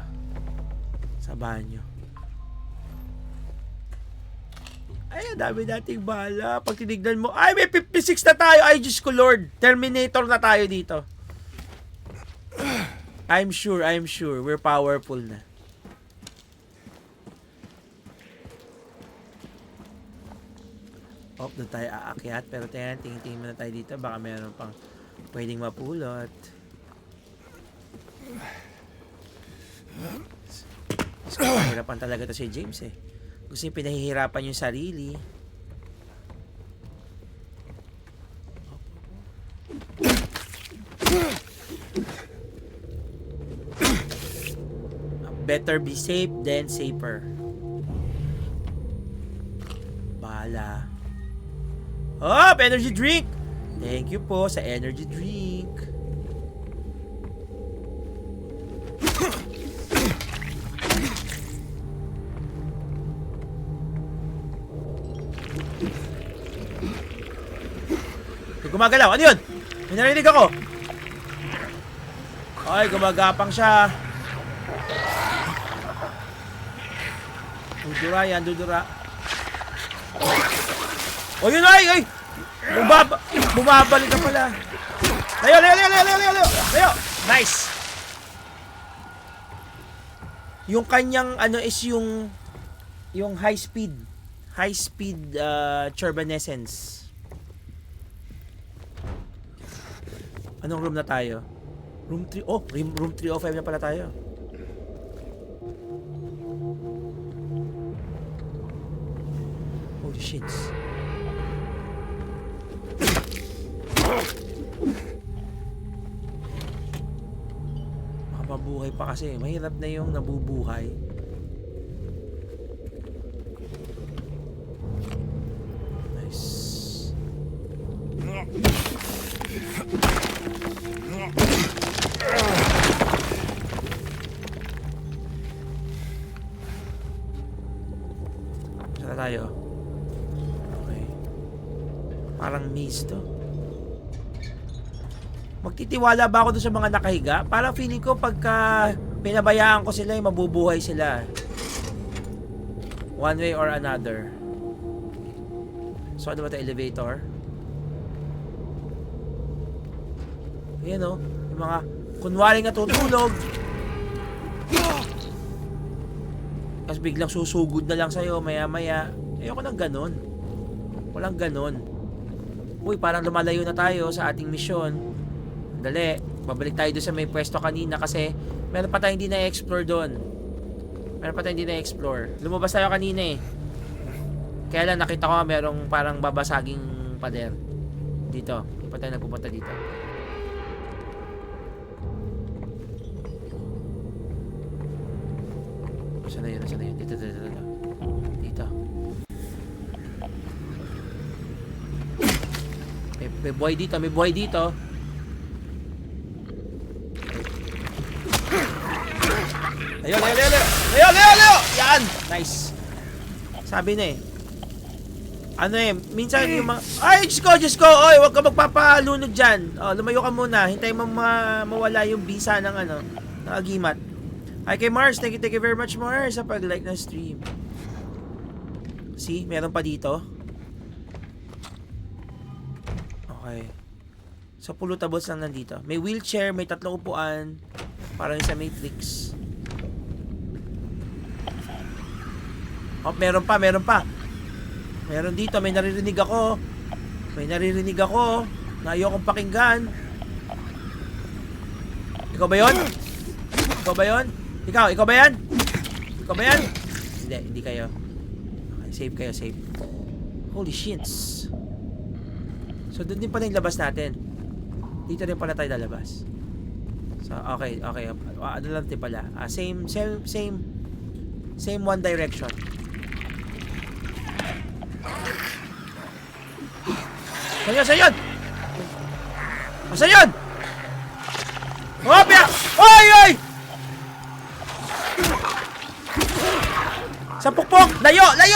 Sa banyo. Ay, ang dami nating bala. Pag tinignan mo, ay, may 56 na tayo. Ay, Diyos ko Lord. Terminator na tayo dito. I'm sure. We're powerful na. Oh, doon tayo aakyat. Pero tingin muna tayo dito. Baka meron pang pwedeng mapulot. Hirapan talaga to si James eh. Gusto yung pinahihirapan yung sarili. Better be safe than safer. Bala. Oh, energy drink! Thank you po sa energy drink. Gumagalaw. Ano yun? May narinig ako. Ay, gumagapang siya. Dudura. O yun ay! Bumabalik ka pala. Layo, layo, layo, layo, layo, layo, layo. Nice. Yung kanyang ano is yung high speed turbinescence. Anong room na tayo? Room 3. Oh, room 305 na pala tayo. Holy shit. Mabuhay pa kasi. Mahirap na yung nabubuhay. Nice. Saan na tayo? Okay. Parang maze to. Magtitiwala ba ako doon sa mga nakahiga? Parang feeling ko pagka pinabayaan ko sila, mabubuhay sila. One way or another. So ano ba ito? Elevator? Ayan o. Yung mga kunwari natutulog. Tapos biglang susugod na lang sa'yo maya maya. Ayoko ng ganon. Walang ganon. Uy, parang lumalayo na tayo sa ating misyon. Dali, babalik tayo doon sa may pwesto kanina kasi meron pa tayong hindi na-explore doon. Meron pa tayong hindi na-explore. Lumabas tayo kanina eh. Kaya lang nakita ko merong parang babasaging pader. Dito. Hindi pa tayo nagpupunta dito. Saan na yun? Saan na yun? Dito. Dito. May buhay dito. May buhay dito. Layo, layo, layo, layo! Layo, layo, layo! Yan! Nice. Sabi na eh. Ano eh, minsan yung mga... Ay, Diyos ko! Oy, huwag ka magpapalunod dyan. Oh, lumayo ka muna. Hintay mo mawala yung bisa ng ano, ng agimat. Hi kay Mars. Thank you very much, Mars, sa pag-like ng stream. See, meron pa dito. Okay. So, pulutables lang nandito. May wheelchair, may 3 upuan. Parang sa Matrix. Oh, meron pa. Meron dito, may naririnig ako. Na ayokong pakinggan. Ikaw ba 'yon? Ikaw ba 'yon? Ikaw ba 'yan? Ikaw ba 'yan? Hindi kayo. Okay, save. Holy shits. So, doon din pala yung labas natin. Dito rin pala tayo lalabas. So, okay. Ano lang din pala. Same one direction. Saan yun? Saan yun? Hopya! Oy! Sa pukpok! Layo! Ano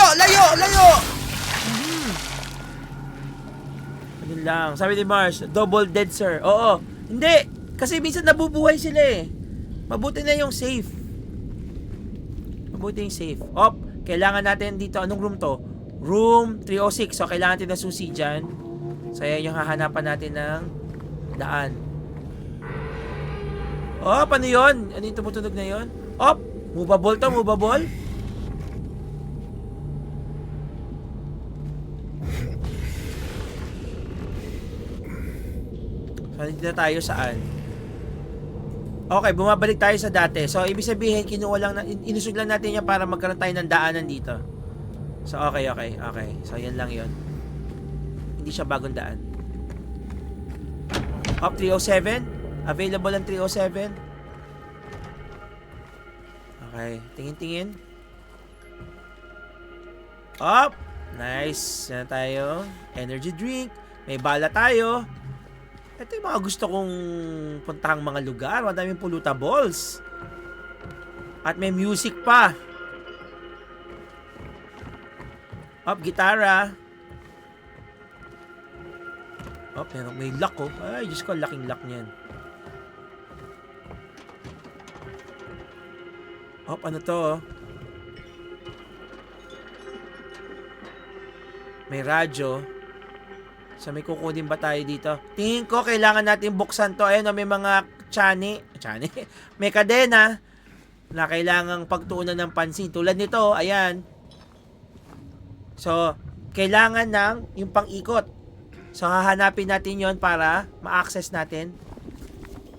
lang. Sabi ni Mars, double dead sir. Oo. Hindi. Kasi minsan nabubuhay sila eh. Mabuti na yung safe. Op, kailangan natin dito. Anong room to? Room 306. So, kailangan natin ng susi dyan. So, yan yung hahanapan natin ng daan. Oh, paano yun? Ano yung tumutunog na yun? Op! Movable to, movable. So, dito na tayo saan? Okay, bumabalik tayo sa dati. So, ibig sabihin, inusog lang natin yan para magkaroon tayo ng daanan dito. So, okay. So, yan lang yun. Hindi siya bagong daan. Up 307. Available ang 307. Okay. Tingin. Up. Nice. Yan tayo. Energy drink. May bala tayo. Ito yung mga gusto kong puntahang mga lugar. Madaming polutables. At may music pa. Up, gitara. Up, may lock oh. Ay, Diyos ko, laking lock niyan. Up, ano to oh? May radyo. So may kukunin ba tayo dito? Tingin ko kailangan natin buksan to. Ayun, may mga chani. May kadena na kailangang pagtuunan ng pansin. Tulad nito, ayan. So, kailangan ng yung pang-ikot. So, hahanapin natin yon para ma-access natin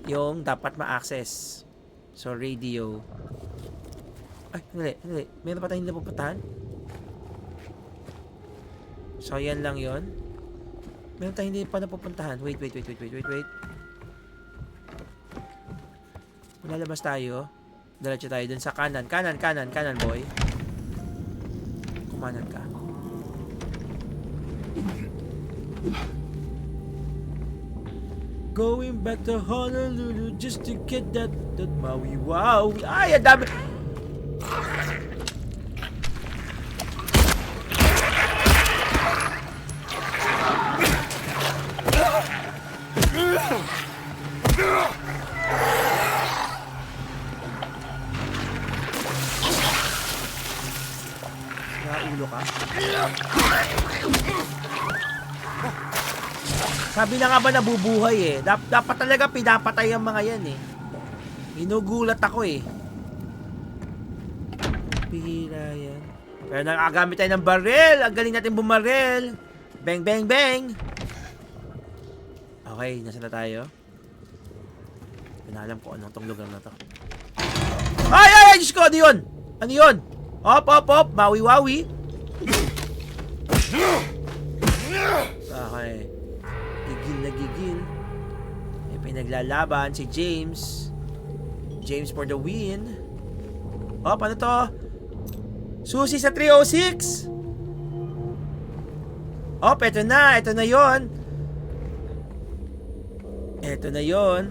yung dapat ma-access. So, radio. Ay, hindi. Meron pa tayong napupuntahan? So, yan lang yon. Meron tayong hindi pa napupuntahan. Wait. Lalabas tayo. Diretso tayo dun sa kanan. Kanan, boy. Kumanan ka. Going back to Honolulu just to get that Maui wow. Ay, ang dami. Naulo ka. Sabi na nga ba nabubuhay eh. Dapat talaga pinapatay ang mga yan eh. Inugulat ako eh. Pihira yan. Pero nakagamit tayo ng baril. Ang galing natin bumaril. Bang, bang, bang. Okay, nasa na tayo? Pinalam ko anong tong lugar na to. Ay! Diyos ko! Ano yun? Ano yun? Op! Mawi-wawi. Okay. Gigil na gigil. May pinaglalaban si James. James for the win. Oh, paano to? Susi sa 306. Oh, eto na. Ito na yon. Ito na yon.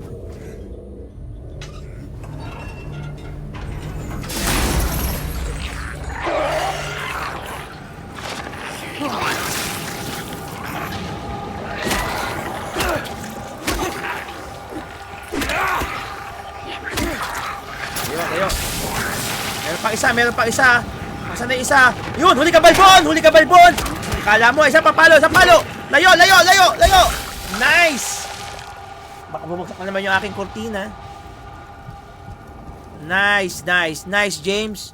Tayo. Meron pa isa. Asan na yung isa? Yun, huli ka balbon! Kala mo, isa pa palo. Layo! Nice! Baka bumagsak na naman yung aking kortina. Nice, James.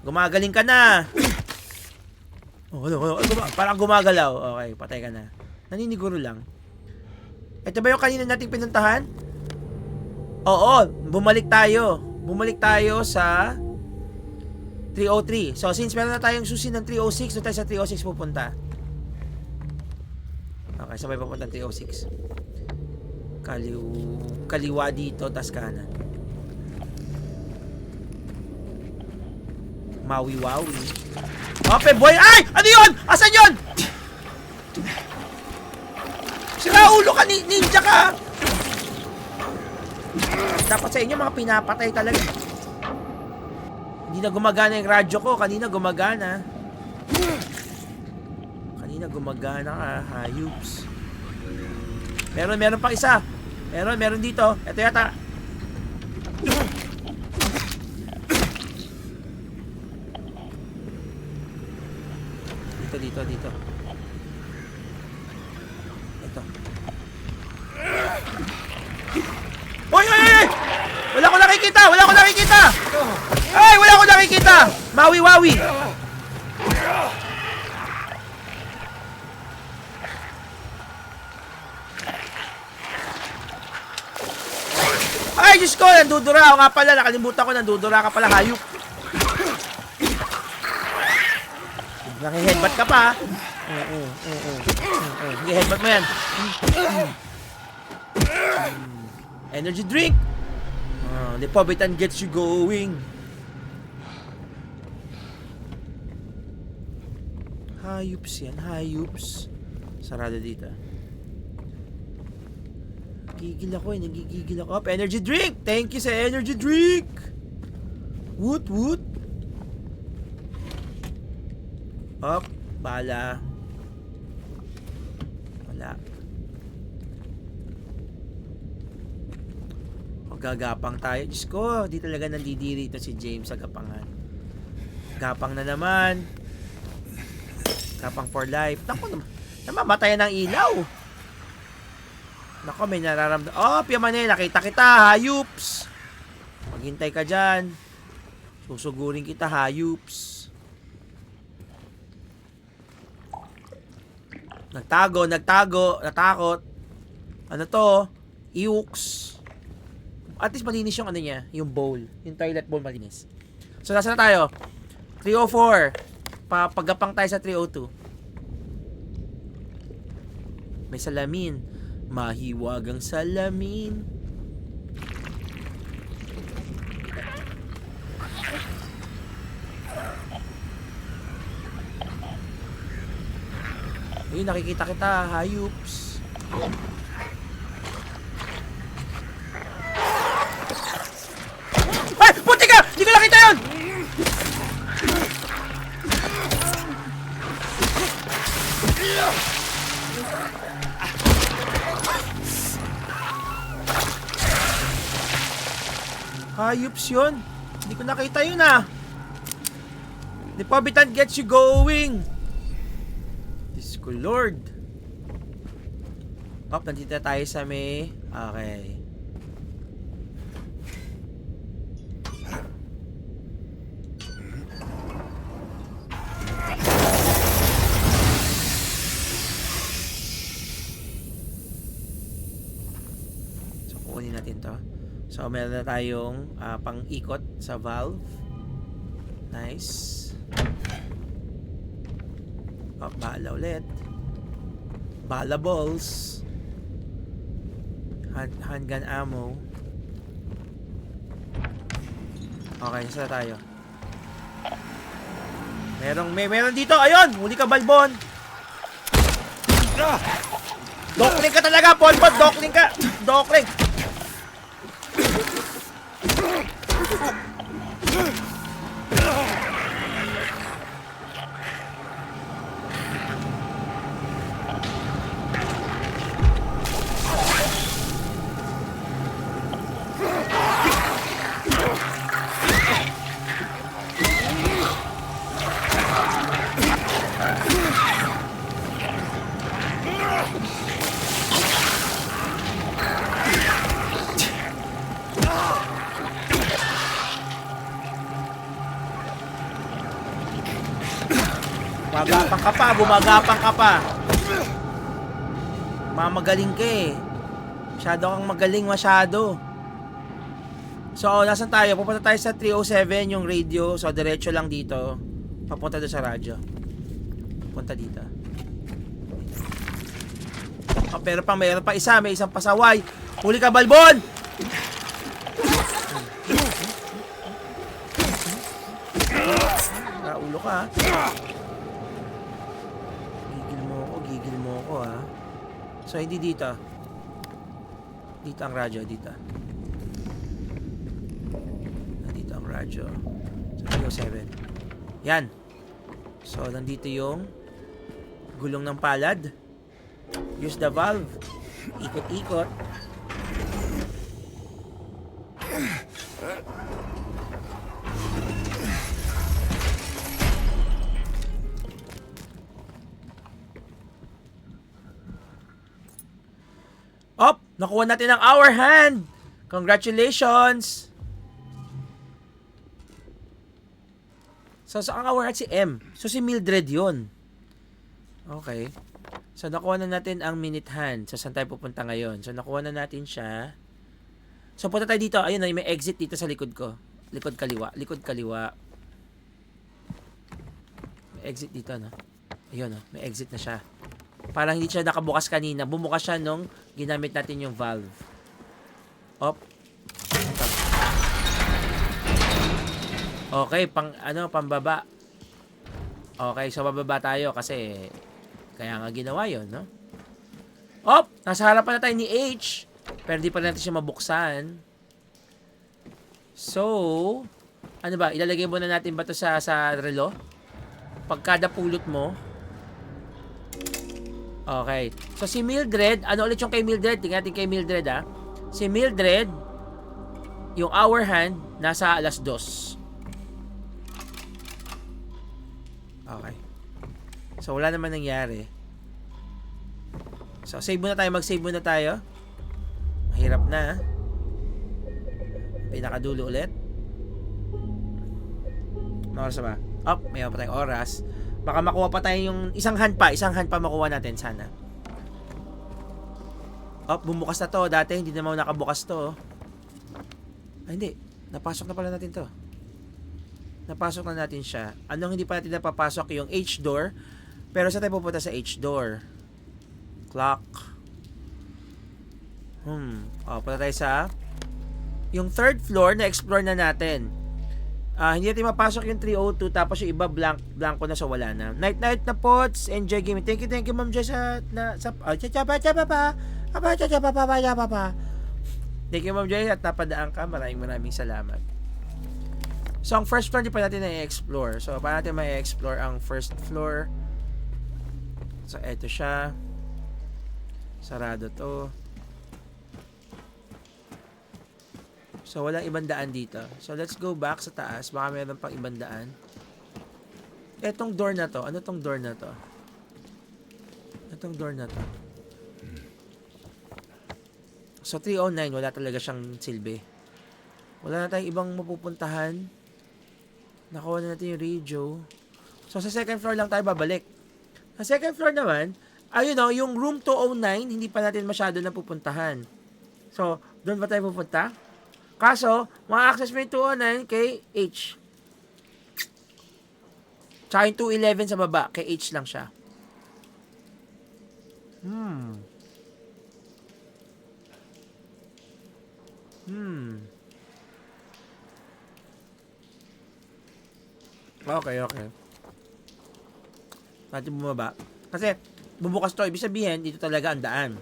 Gumagaling ka na. Parang gumagalaw. Okay, patay ka na. Naniniguro lang. Ito ba yung kanina nating pinuntahan? Oo, bumalik tayo sa 303. So, since meron na tayong susi ng 306, doon tayo sa 306 pupunta. Okay, sabay papunta 306. Kaliwa dito, tas kanan. Mawi-wawi. Open boy! Ay! Ano yun? Asan yun? Sira ulo ka, ninja ka! Dapat sa inyo mga pinapatay talaga. Hindi na gumagana yung radyo ko. Kanina gumagana ka. Hayups. Meron pang isa. Meron dito. Ito yata. Dito. Ito. Oy! Wala ko nakikita! Ay, wala ko nakikita! Mawi-wawi! Ay, Diyos ko! Nandudura ako nga pala. Nakalimutan ko, nandudura ka pala, hayop. Naki-headbutt ka pa, ha? Naki-headbutt mo yan. Energy drink! Lipovitan gets you going. Hayups yan, hayups. Sarado dito. Nagigigil ako. Energy drink! Thank you sa energy drink! Woot! Up, bala. Wala. Gagapang tayo. Diyos ko, di talaga nandidiri ito si James sa gapangan. Gapang na naman. Gapang for life. Namamatayan ng ilaw. Nako, may nararamdaman. Oh, Pia Manila, nakita kita, hayups. Maghintay ka dyan. Susugurin kita, hayups. Nagtago, natakot. Ano to? Iuks. At least malinis yung ano niya, yung bowl. Yung toilet bowl malinis. So, nasa na tayo? 304. Pagapang tayo sa 302. May salamin. Mahiwagang salamin. Ayun, nakikita kita, hayups. Ay! Puti ka! Hindi ko nakita yun! Hayups yun. Hindi ko nakita yun ah. The Pabitan gets you going. Diyos ko Lord. Nandito na tayo sa may... Okay. So, kukunin natin to. So, meron na tayong pang-ikot sa valve. Nice. Bala ulit. Bala balls. Handgun ammo. Okay, saan tayo? Meron dito. Ayun! Huli ka, Balbon. Dokling ka talaga, Polbot. Dokling ka. Dokling. Gumagapang ka pa. Mamagaling ka eh. Masyado kang magaling, masyado. So, nasan tayo? Pupunta tayo sa 307, yung radio. So, diretso lang dito. Papunta doon sa radyo. Punta dito. Oh, pero mayroon pa isa. May isang pasaway. Huli ka, Balbon! Ulo ka, ha? Gigil mo ako, ha? So, hindi dito. Dito ang radyo, dito. Nandito ang radyo. Sa 307. Yan. So, nandito yung gulong ng palad. Use the valve. Ikot-ikot. Op! Nakuha natin ang hour hand! Congratulations! So, ang hour hand si M. So, si Mildred yun. Okay. So, nakuha na natin ang minute hand. So, saan tayo pupunta ngayon? So, nakuha na natin siya. So, punta tayo dito. Ayun, may exit dito sa likod ko. Likod kaliwa. Likod kaliwa. May exit dito, no? Ayun, no? May exit na siya. Parang hindi siya nakabukas kanina. Bumukas siya nung ginamit natin yung valve. Op. Okay, pambaba. Okay, so bababa tayo kasi kaya nga ginawa yun, no? Op! Nasa harapan na tayo ni H. Pero di pa natin siya mabuksan. So, ano ba? Ilalagay muna natin ba ito sa relo? Pagkada pulot mo. Okay. So, si Mildred, ano ulit yung kay Mildred? Tingnan natin kay Mildred, ha? Si Mildred, yung hour hand, nasa 2:00. Okay. So, wala naman nangyari. So, save muna tayo. Mag-save muna tayo. Mahirap na. Pinakadulo ulit. Ano oras ba? May pa tayong oras. Baka makuha pa tayo yung isang hand pa makuha natin sana. Bumukas na to. Dati hindi naman nakabukas to. Hindi. Napasok na pala natin to. Napasok na natin siya. Anong hindi pa natin napapasok? Yung H door. Pero saan tayo pupunta sa H door? Clock. Punta tayo sa yung third floor na explore na natin. Hindi natin mapasok yung 302 tapos yung iba blanco na, so wala na. Night na pods. Enjoy gaming. Thank you Ma'am Jess Thank you Ma'am Jess at napadaan ka. Maraming salamat. So ang first floor di pa natin na-explore. So paano natin ma-explore ang first floor? So eto siya. Sarado to. So, walang ibang daan dito. So, let's go back sa taas. Baka meron pang ibang daan. Etong door na to. Ano tong door na to? Etong door na to. So, 309. Wala talaga siyang silbi. Wala na tayong ibang mapupuntahan. Nakuha na natin yung radio. So, sa second floor lang tayo babalik. Sa second floor naman, ayun o, yung room 209, hindi pa natin masyado napupuntahan. So, doon ba tayo pupunta? Kaso, ma-access mo yung 209 kay H. Tsaka yung 211 sa baba, kay H lang siya. Okay. Natin bumaba. Kasi, bubukas to, ibig sabihin, dito talaga ang daan.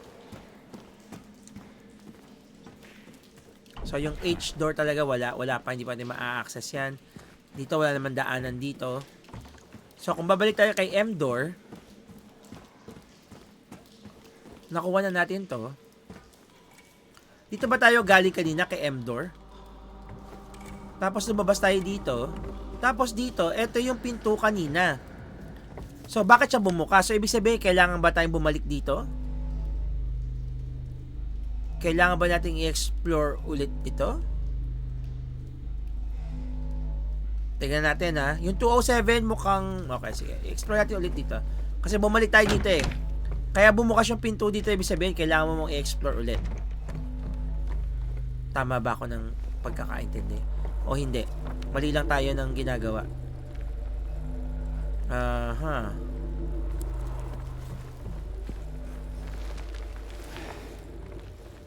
So, yung H door talaga wala pa, hindi pa natin ma-access yan. Dito, wala naman daanan dito. So, kung babalik tayo kay M door, nakuha na natin to. Dito ba tayo galing kanina kay M door? Tapos, lumabas tayo dito. Tapos, dito, eto yung pinto kanina. So, bakit siya bumukas? So, ibig sabihin, kailangan ba tayong bumalik dito? Kailangan ba nating i-explore ulit ito? Tingnan natin ha. Yung 207 mukhang... Okay, sige. I-explore natin ulit dito. Kasi bumalik tayo dito eh. Kaya bumukas yung pinto dito, ibig sabihin, kailangan mo mong i-explore ulit. Tama ba ako ng pagkakaintindi? O hindi? Mali lang tayo ng ginagawa.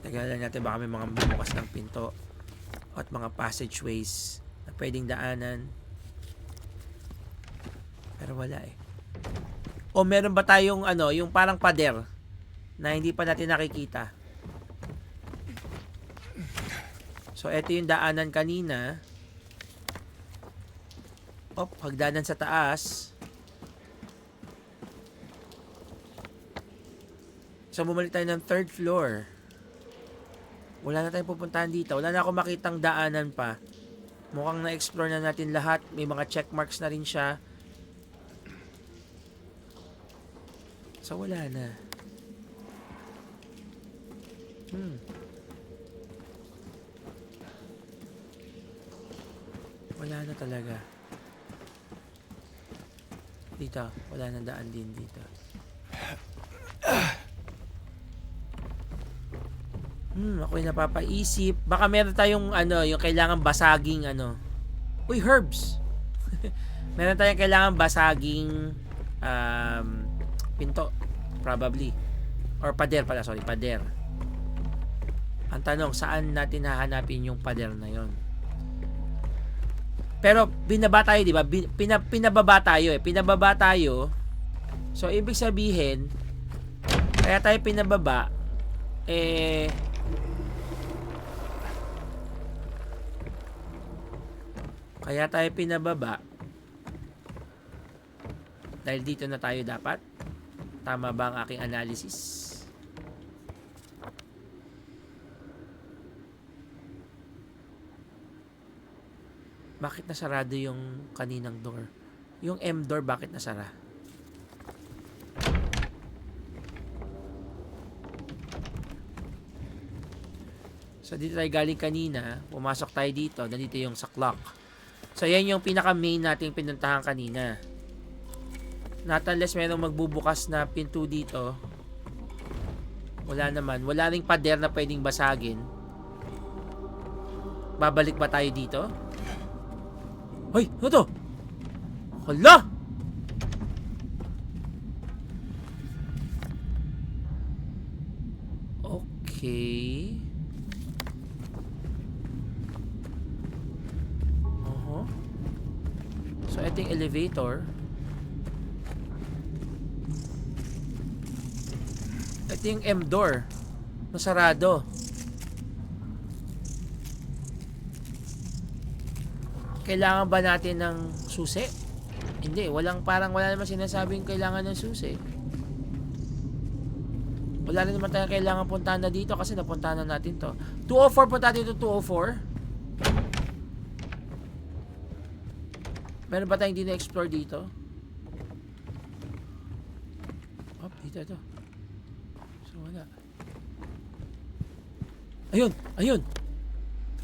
Tagalan natin, baka may mga bumukas ng pinto at mga passageways na pwedeng daanan. Pero wala eh. O meron ba tayong yung parang pader na hindi pa natin nakikita? So, eto yung daanan kanina. Hagdanan sa taas. So, bumalik tayo ng third floor. Wala na tayong pupuntahan dito. Wala na akong makitang daanan pa. Mukhang na-explore na natin lahat. May mga checkmarks na rin siya. So, wala na. Wala na talaga. Dito. Wala na daan din dito. Ako'y napapaisip. Baka meron tayong yung kailangan basaging Uy, herbs! Meron tayong kailangan basaging pinto. Probably. Or pader pala, sorry, pader. Ang tanong, saan natin hahanapin yung pader na yon? Pero binaba tayo, di ba? Pinababa tayo eh. Pinababa tayo. So, ibig sabihin, kaya tayo pinababa, kaya tayo pinababa dahil dito na tayo dapat. Tama ba ang aking analysis? Bakit nasarado yung kaninang door? Yung M door bakit nasara? So, dito tayo galing kanina. Pumasok tayo dito. Nandito yung sa clock. So, yan yung pinaka-main nating pinuntahan kanina. Not unless merong magbubukas na pinto dito. Wala naman. Wala ring pader na pwedeng basagin. Babalik ba tayo dito? Hoy! Ano to? Hala! Okay. So, ito yung elevator. Ito yung M door. Nasarado. Kailangan ba natin ng susi? Hindi. Wala naman sinasabing kailangan ng susi. Wala rin naman tayong kailangan puntahan na dito kasi napuntahan na natin to. 204, punta dito 204. Meron ba tayong hindi na-explore dito? Oh, dito ito. So, wala. Ayun! Ayun!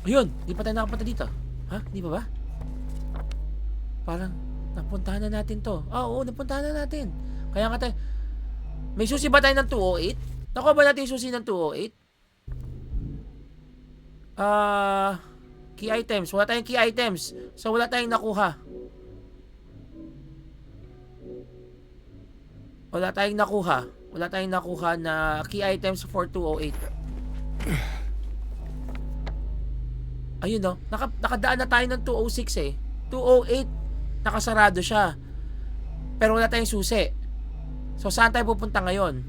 Ayun! Di pa tayo nakapunta dito. Ha? Di ba ba? Parang, napuntahan na natin to. Ah, oo, napuntahan na natin. Kaya nga tayo, may susi ba tayo ng 208? Nakuha ba natin yung susi ng 208? Key items. Wala tayong key items. So, wala tayong nakuha. Wala tayong nakuha na key items for 208. Ayun no. Nakadaan na tayo ng 206 eh. 208. Nakasarado siya. Pero wala tayong susi. So, saan tayo pupunta ngayon?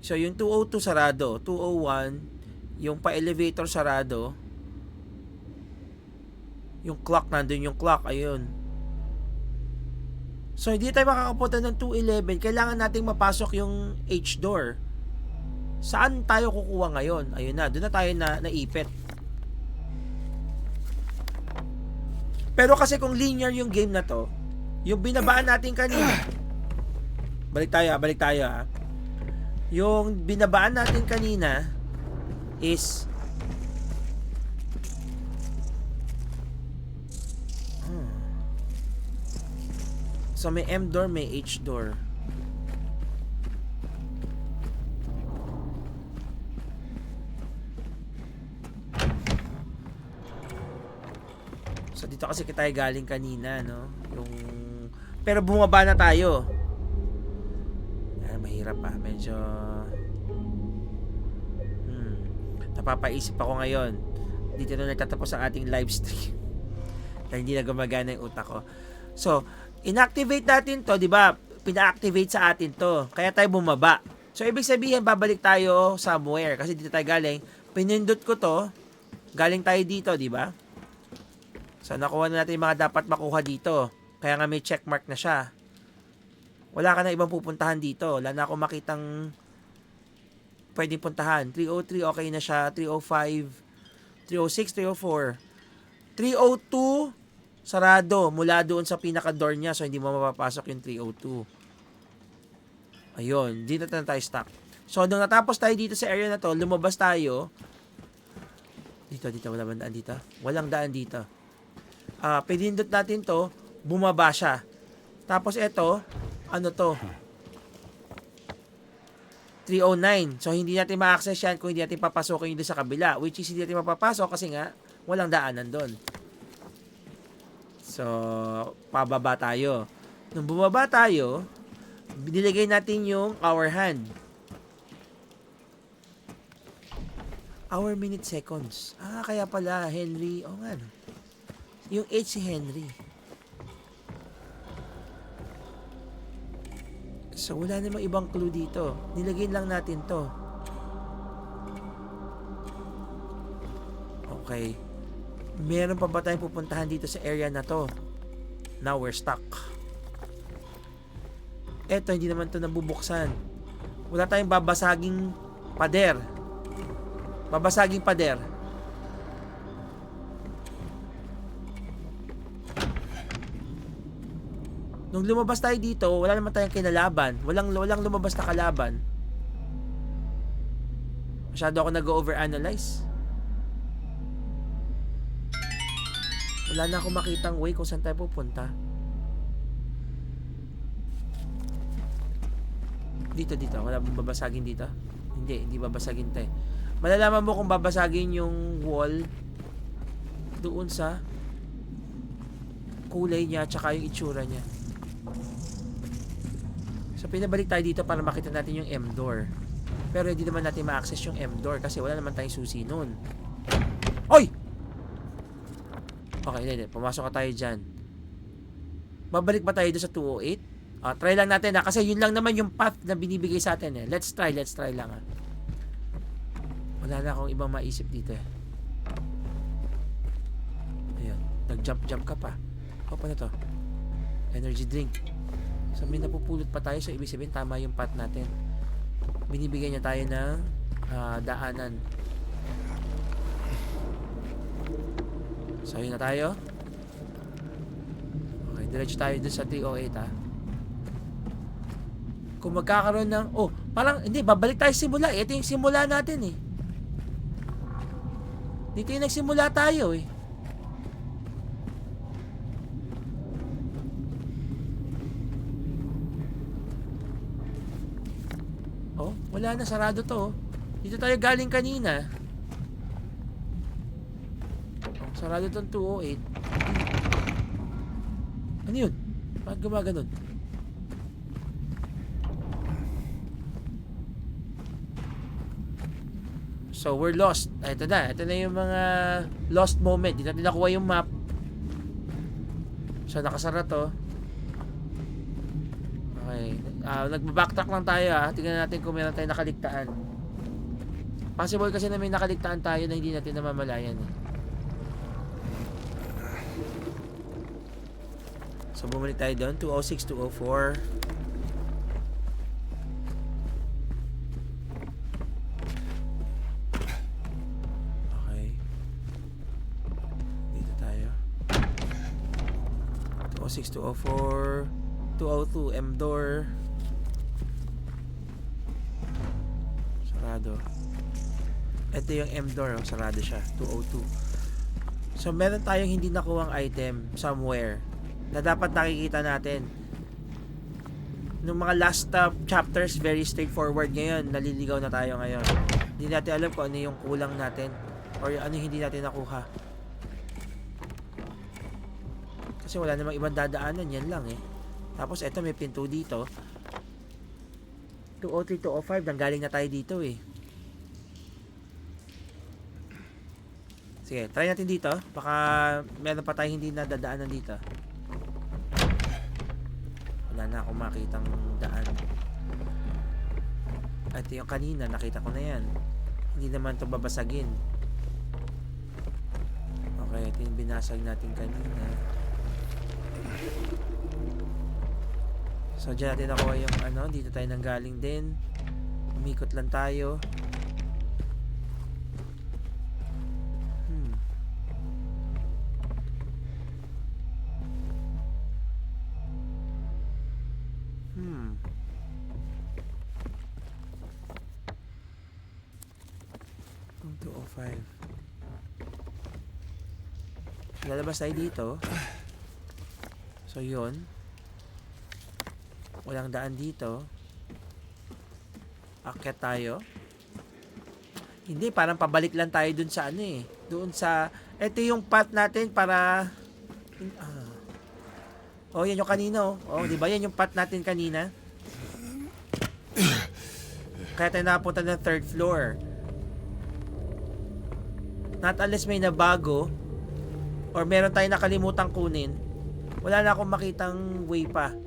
So, yung 202 sarado. 201, yung pa-elevator sarado. Yung clock, nandun yung clock. Ayun. So, hindi tayo makakapunta ng 211. Kailangan nating mapasok yung H door. Saan tayo kukuha ngayon? Ayun na. Doon na tayo naipit. Pero kasi kung linear yung game na to, yung binabaan natin kanina. Balik tayo ha. Yung binabaan natin kanina is so may M door, may H door. So dito kasi tayo galing kanina, no? Pero bumaba na tayo. Mahirap pa, medyo napapaisip ako ngayon. Dito na nagtatapos ang ating live stream. Dahil hindi na gumagana yung utak ko. So, inactivate natin to, di ba? Pina-activate sa atin to. Kaya tayo bumaba. So, ibig sabihin, babalik tayo somewhere. Kasi dito tayo galing. Pinindot ko to. Galing tayo dito, di ba? So, nakuha na natin yung mga dapat makuha dito. Kaya nga may checkmark na siya. Wala ka na ibang pupuntahan dito. Wala na akong makitang pwedeng puntahan. 303, okay na siya. 305, 306, 304. 302, sarado. Mula doon sa pinaka-door niya. So, hindi mo mapapasok yung 302. Ayun. Dito na tayo stuck. So, nung natapos tayo dito sa area na to, lumabas tayo. Dito. Wala bang daan dito? Walang daan dito. Pinindot natin to, bumaba siya. Tapos ito, ano to? 309. So, hindi natin ma-access yan kung hindi natin papasokin dito sa kabila. Which is, hindi natin mapapasok kasi nga, walang daanan doon. So, pababa tayo. Nung bumaba tayo, binilagay natin yung hour hand. Hour, minute, seconds. Kaya pala, Henry. O nga, no? Yung H si Henry. So, wala namang ibang clue dito. Nilagay lang natin to. Okay. Meron pa ba tayong pupuntahan dito sa area na to? Now we're stuck. Eto, hindi naman to nabubuksan. Wala tayong babasaging pader. Babasaging pader. Nung lumabas tayo dito, wala naman tayong kinalaban. Walang lumabas na kalaban. Masyado ako nag-overanalyze. Wala na akong makitang way kung saan tayo pupunta. Dito. Wala bang babasagin dito? Hindi babasagin tayo. Malalaman mo kung babasagin yung wall doon sa kulay niya tsaka yung itsura niya. So pinabalik tayo dito para makita natin yung M-door. Pero hindi naman natin ma-access yung M-door kasi wala naman tayong susi nun. Oy! Okay, hindi. Pumasok ka tayo dyan. Babalik ba tayo doon sa 208? Try lang natin kasi yun lang naman yung path na binibigay sa atin eh. Let's try lang Wala na akong ibang maisip dito eh. Ayan, nag-jump ka pa. Paano to? Energy drink. So may napupulot pa tayo, so ibig sabihin tama yung path natin. Binibigyan niya tayo ng daanan. So yun na tayo. Okay, diretso tayo dun sa 308 Kung magkakaroon ng... parang... Hindi, babalik tayo simula. Ito yung simula natin eh. Dito yung nagsimula tayo eh. Wala na. Sarado to. Dito tayo galing kanina. Sarado tong 208. Ano yun? Bakit gumaganon? So, we're lost. Ito na yung mga lost moment. Dito natin nakuha yung map. So, nakasara to. Okay. Nagbabacktrack lang tayo Tingnan natin kung meron tayong nakaligtaan. Possible kasi na may nakaligtaan tayo na hindi natin namamalayan eh. So, bumalik tayo doon. 206, 204. Okay. Dito tayo. 206, 204. 202, M-door. Sarado. Ito yung M-door. Sarado siya. 202. So, meron tayong hindi nakuhang item somewhere na dapat nakikita natin. Nung mga last chapters, very straightforward. Ngayon, naliligaw na tayo ngayon. Hindi natin alam kung ano yung kulang natin or ano yung hindi natin nakuha. Kasi wala namang ibang dadaanan. Yan lang eh. Tapos, eto may pinto dito. 203, 205. Nanggaling na tayo dito eh. Sige, try natin dito. Baka meron pa tayo hindi nadadaanan dito. Wala na akong makitang daan. Ito yung kanina, nakita ko na yan. Hindi naman ito babasagin. Okay, ito yung binasag natin kanina. So, dyan natin nakuha yung dito tayo nanggaling din. Umikot lang tayo. Lalabas tayo dito. So, yun. Walang daan dito. Akyat tayo. Hindi, parang pabalik lang tayo dun sa doon sa... Ito yung path natin para... yan yung kanina di ba? Yan yung path natin kanina. Kaya tayo napunta ng 3rd floor. Not unless may nabago or meron tayong nakalimutang kunin, wala na akong makitang way pa.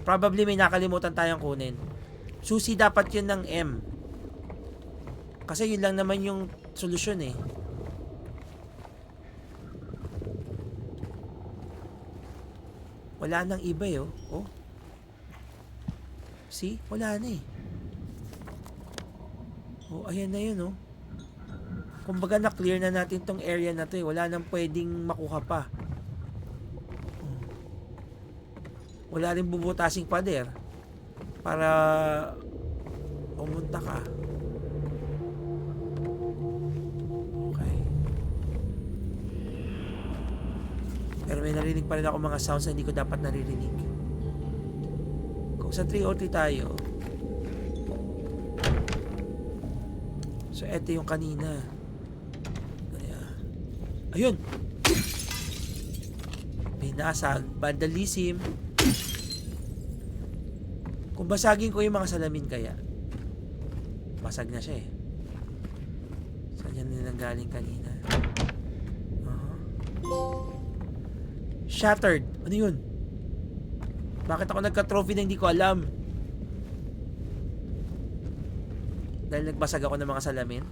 Probably may nakalimutan tayong kunin. Susi dapat yun ng M. Kasi yun lang naman yung solusyon eh. Wala nang iba eh See? Wala na eh. Ayan na yun Kumbaga na-clear na natin tong area na to eh. Wala nang pwedeng makuha pa. wala rin bubutasing pader para pumunta ka. Okay. Pero may narinig pa rin ako mga sounds na hindi ko dapat naririnig. Kung sa 303 tayo, so eto yung kanina. Ayun! May nasag, vandalism. Kung basagin ko yung mga salamin kaya, basag na siya eh. Saan yan nanggaling kanina? Shattered. Ano yun? Bakit ako nagka-trophy na hindi ko alam? Dahil nagbasag ako ng mga salamin?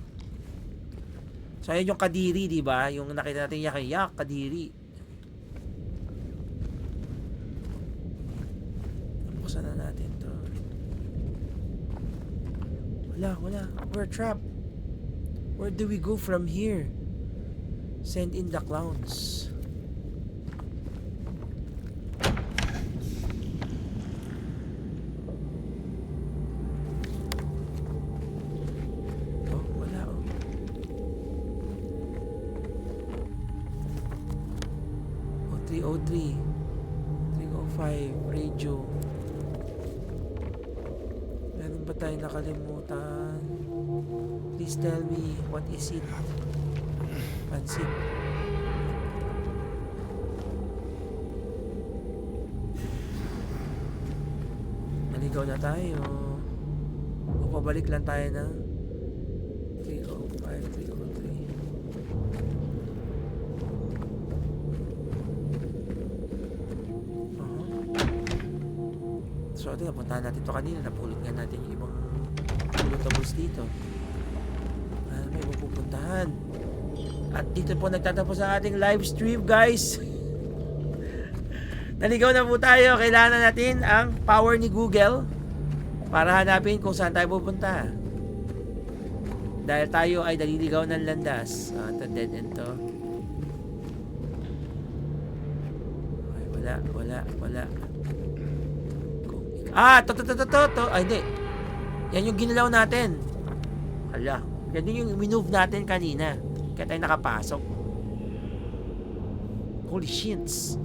So, ayun yung kadiri, di ba? Yung nakita natin yak-yak, kadiri. Buksan na natin to. Wala. We're trapped. Where do we go from here? Send in the clowns. Oh, wala oh. 303 305 radio. Meron ba tayong nakalimutan? Please tell me, what is it? Pansin. Naligaw na tayo. O pabalik lang tayo ng 305, 303. So, ito, napuntahan natin ito kanina. Napulot nga natin yung ibang pulutables dito. May mapupuntahan. At dito po nagtatapos ang ating live stream, guys. Naligaw na po tayo. Kailangan natin ang power ni Google para hanapin kung saan tayo pupunta. Dahil tayo ay naliligaw ng landas. Ito, dead end to. Okay, wala. To. Ay, hindi. Yan yung ginalaw natin. Hala. Yan din yung minove natin kanina. Kaya tayo nakapasok. Holy shits.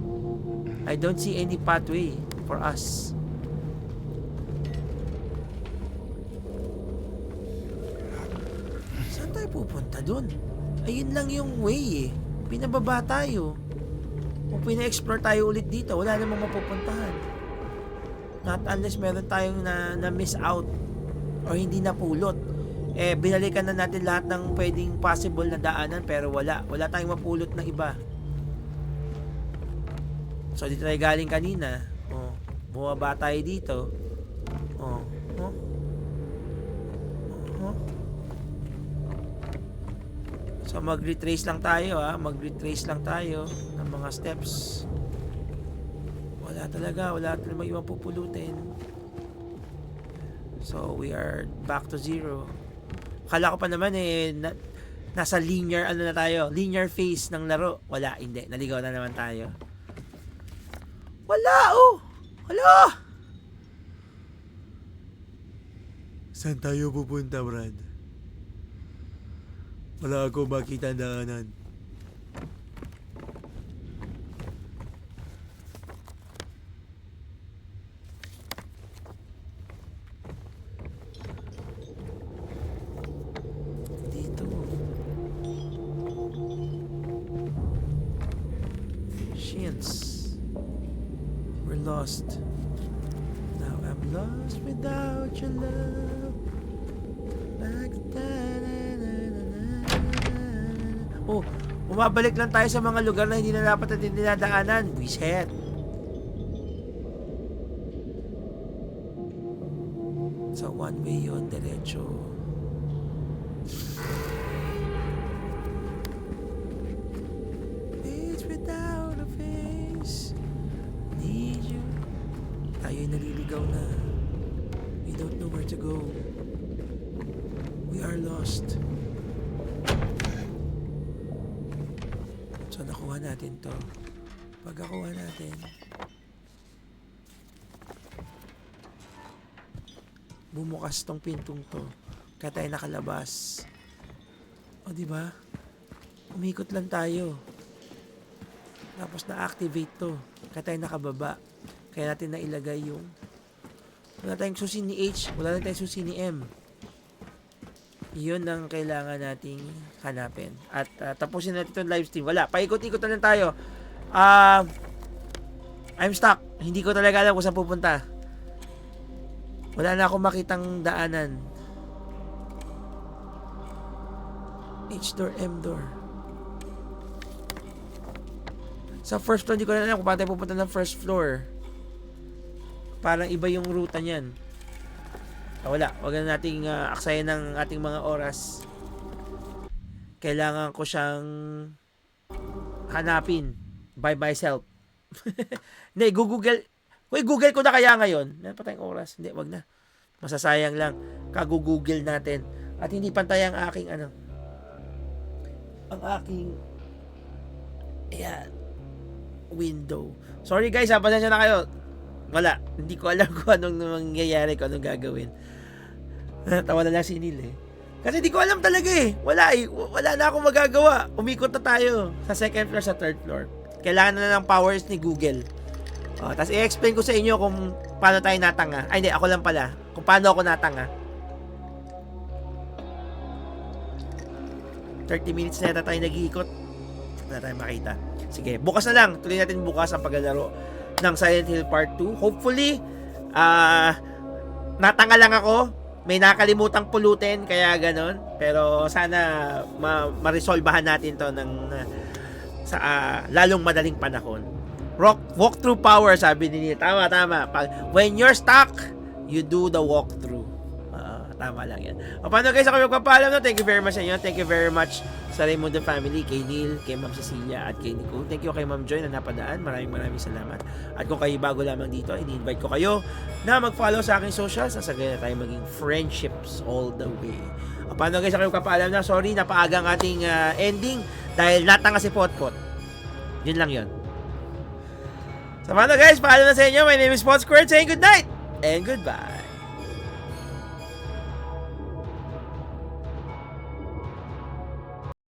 I don't see any pathway for us. Saan tayo pupunta dun? Ayun lang yung way eh. Pinababa tayo. Kung pina-explore tayo ulit dito, wala namang mapupuntahan. Not unless meron tayong na miss out or hindi napulot. Binalikan na natin lahat ng pwedeng possible na daanan pero wala tayong mapulot na iba. So dito tayo galing kanina. Bumaba tayo dito. So mag-retrace lang tayo mag-retrace lang tayo ng mga steps. Wala talaga may mapupulutin. So we are back to zero. Akala ko pa naman nasa linear linear phase ng laro. Wala, hindi. Naligaw na naman tayo. Wala Saan tayo pupunta, Brad? Wala ako makita ang daanan. dito. Shins. We're lost. Now I'm lost without your love. Like bumabalik lang tayo sa mga lugar na hindi na dapat natin dinadaanan. Wiset. So one way yun, diretso. It's without a face. Need you. Tayo'y naliligaw na. We don't know where to go. We are lost. So nakuha natin to. Pag nakuha natin, bumukas tong pintong to. Kaya tayo nakalabas. O, di ba? Umikot lang tayo. Tapos na-activate to. Kaya tayo nakababa. Kaya natin nailagay yung... Wala tayong susi ni H. Wala tayong susi ni M. Yun ang kailangan nating hanapin. At tapusin natin itong live stream. Wala. Paikot-ikot na lang tayo. I'm stuck. Hindi ko talaga alam kung saan pupunta. Wala na akong makitang daanan. H door, M door. Sa first floor, hindi ko na alam kung paano tayo pupunta ng first floor. Parang iba yung ruta niyan. Wala. Huwag na nating aksayan ng ating mga oras. Kailangan ko siyang hanapin by myself. Hindi, Google ko na kaya ngayon. Meron pa tayong oras. Hindi, wag na. Masasayang lang. Google natin. At hindi pantay ang aking ang aking window. Sorry guys, pasensya na kayo. Wala. Hindi ko alam kung anong mangyayari, kung anong gagawin. Tawa na lang si Neil eh. Kasi hindi ko alam talaga eh. Wala na akong magagawa. Umikot na tayo sa second floor, sa third floor. Kailangan na ng powers ni Google. Tapos i-explain ko sa inyo kung paano tayo natanga. Ay hindi, ako lang pala. Kung paano ako natanga. 30 minutes na yata tayo nag-iikot. Wala tayong makita. Sige, bukas na lang. Tuloy natin bukas ang paglalaro ng Silent Hill Part 2. Hopefully, natanga lang ako. May nakalimutan pulutin, kaya ganon. Pero sana ma-resolbahan natin to sa lalong madaling panahon. Walk through power, sabi ni Nina. Tama. When you're stuck, you do the walkthrough. Tama lang yan. Paano guys, ako magpapaalam na. Thank you very much sa inyo. Thank you very much sa Raymundo family, kay Neil, kay Ma'am Cecilia, at kay Nicole. Thank you kay Ma'am Joy na napadaan. Maraming salamat. At kung kayo bago lamang dito, ini-invite ko kayo na mag-follow sa aking socials. Nasagay na tayo maging friendships all the way. Paano guys, ako magpapaalam na. Sorry, napaaga ang ating ending dahil natanga si Potpot. Yun lang yun. So paano guys, paalam na sa inyo. My name is Pot Squared saying good night and goodbye.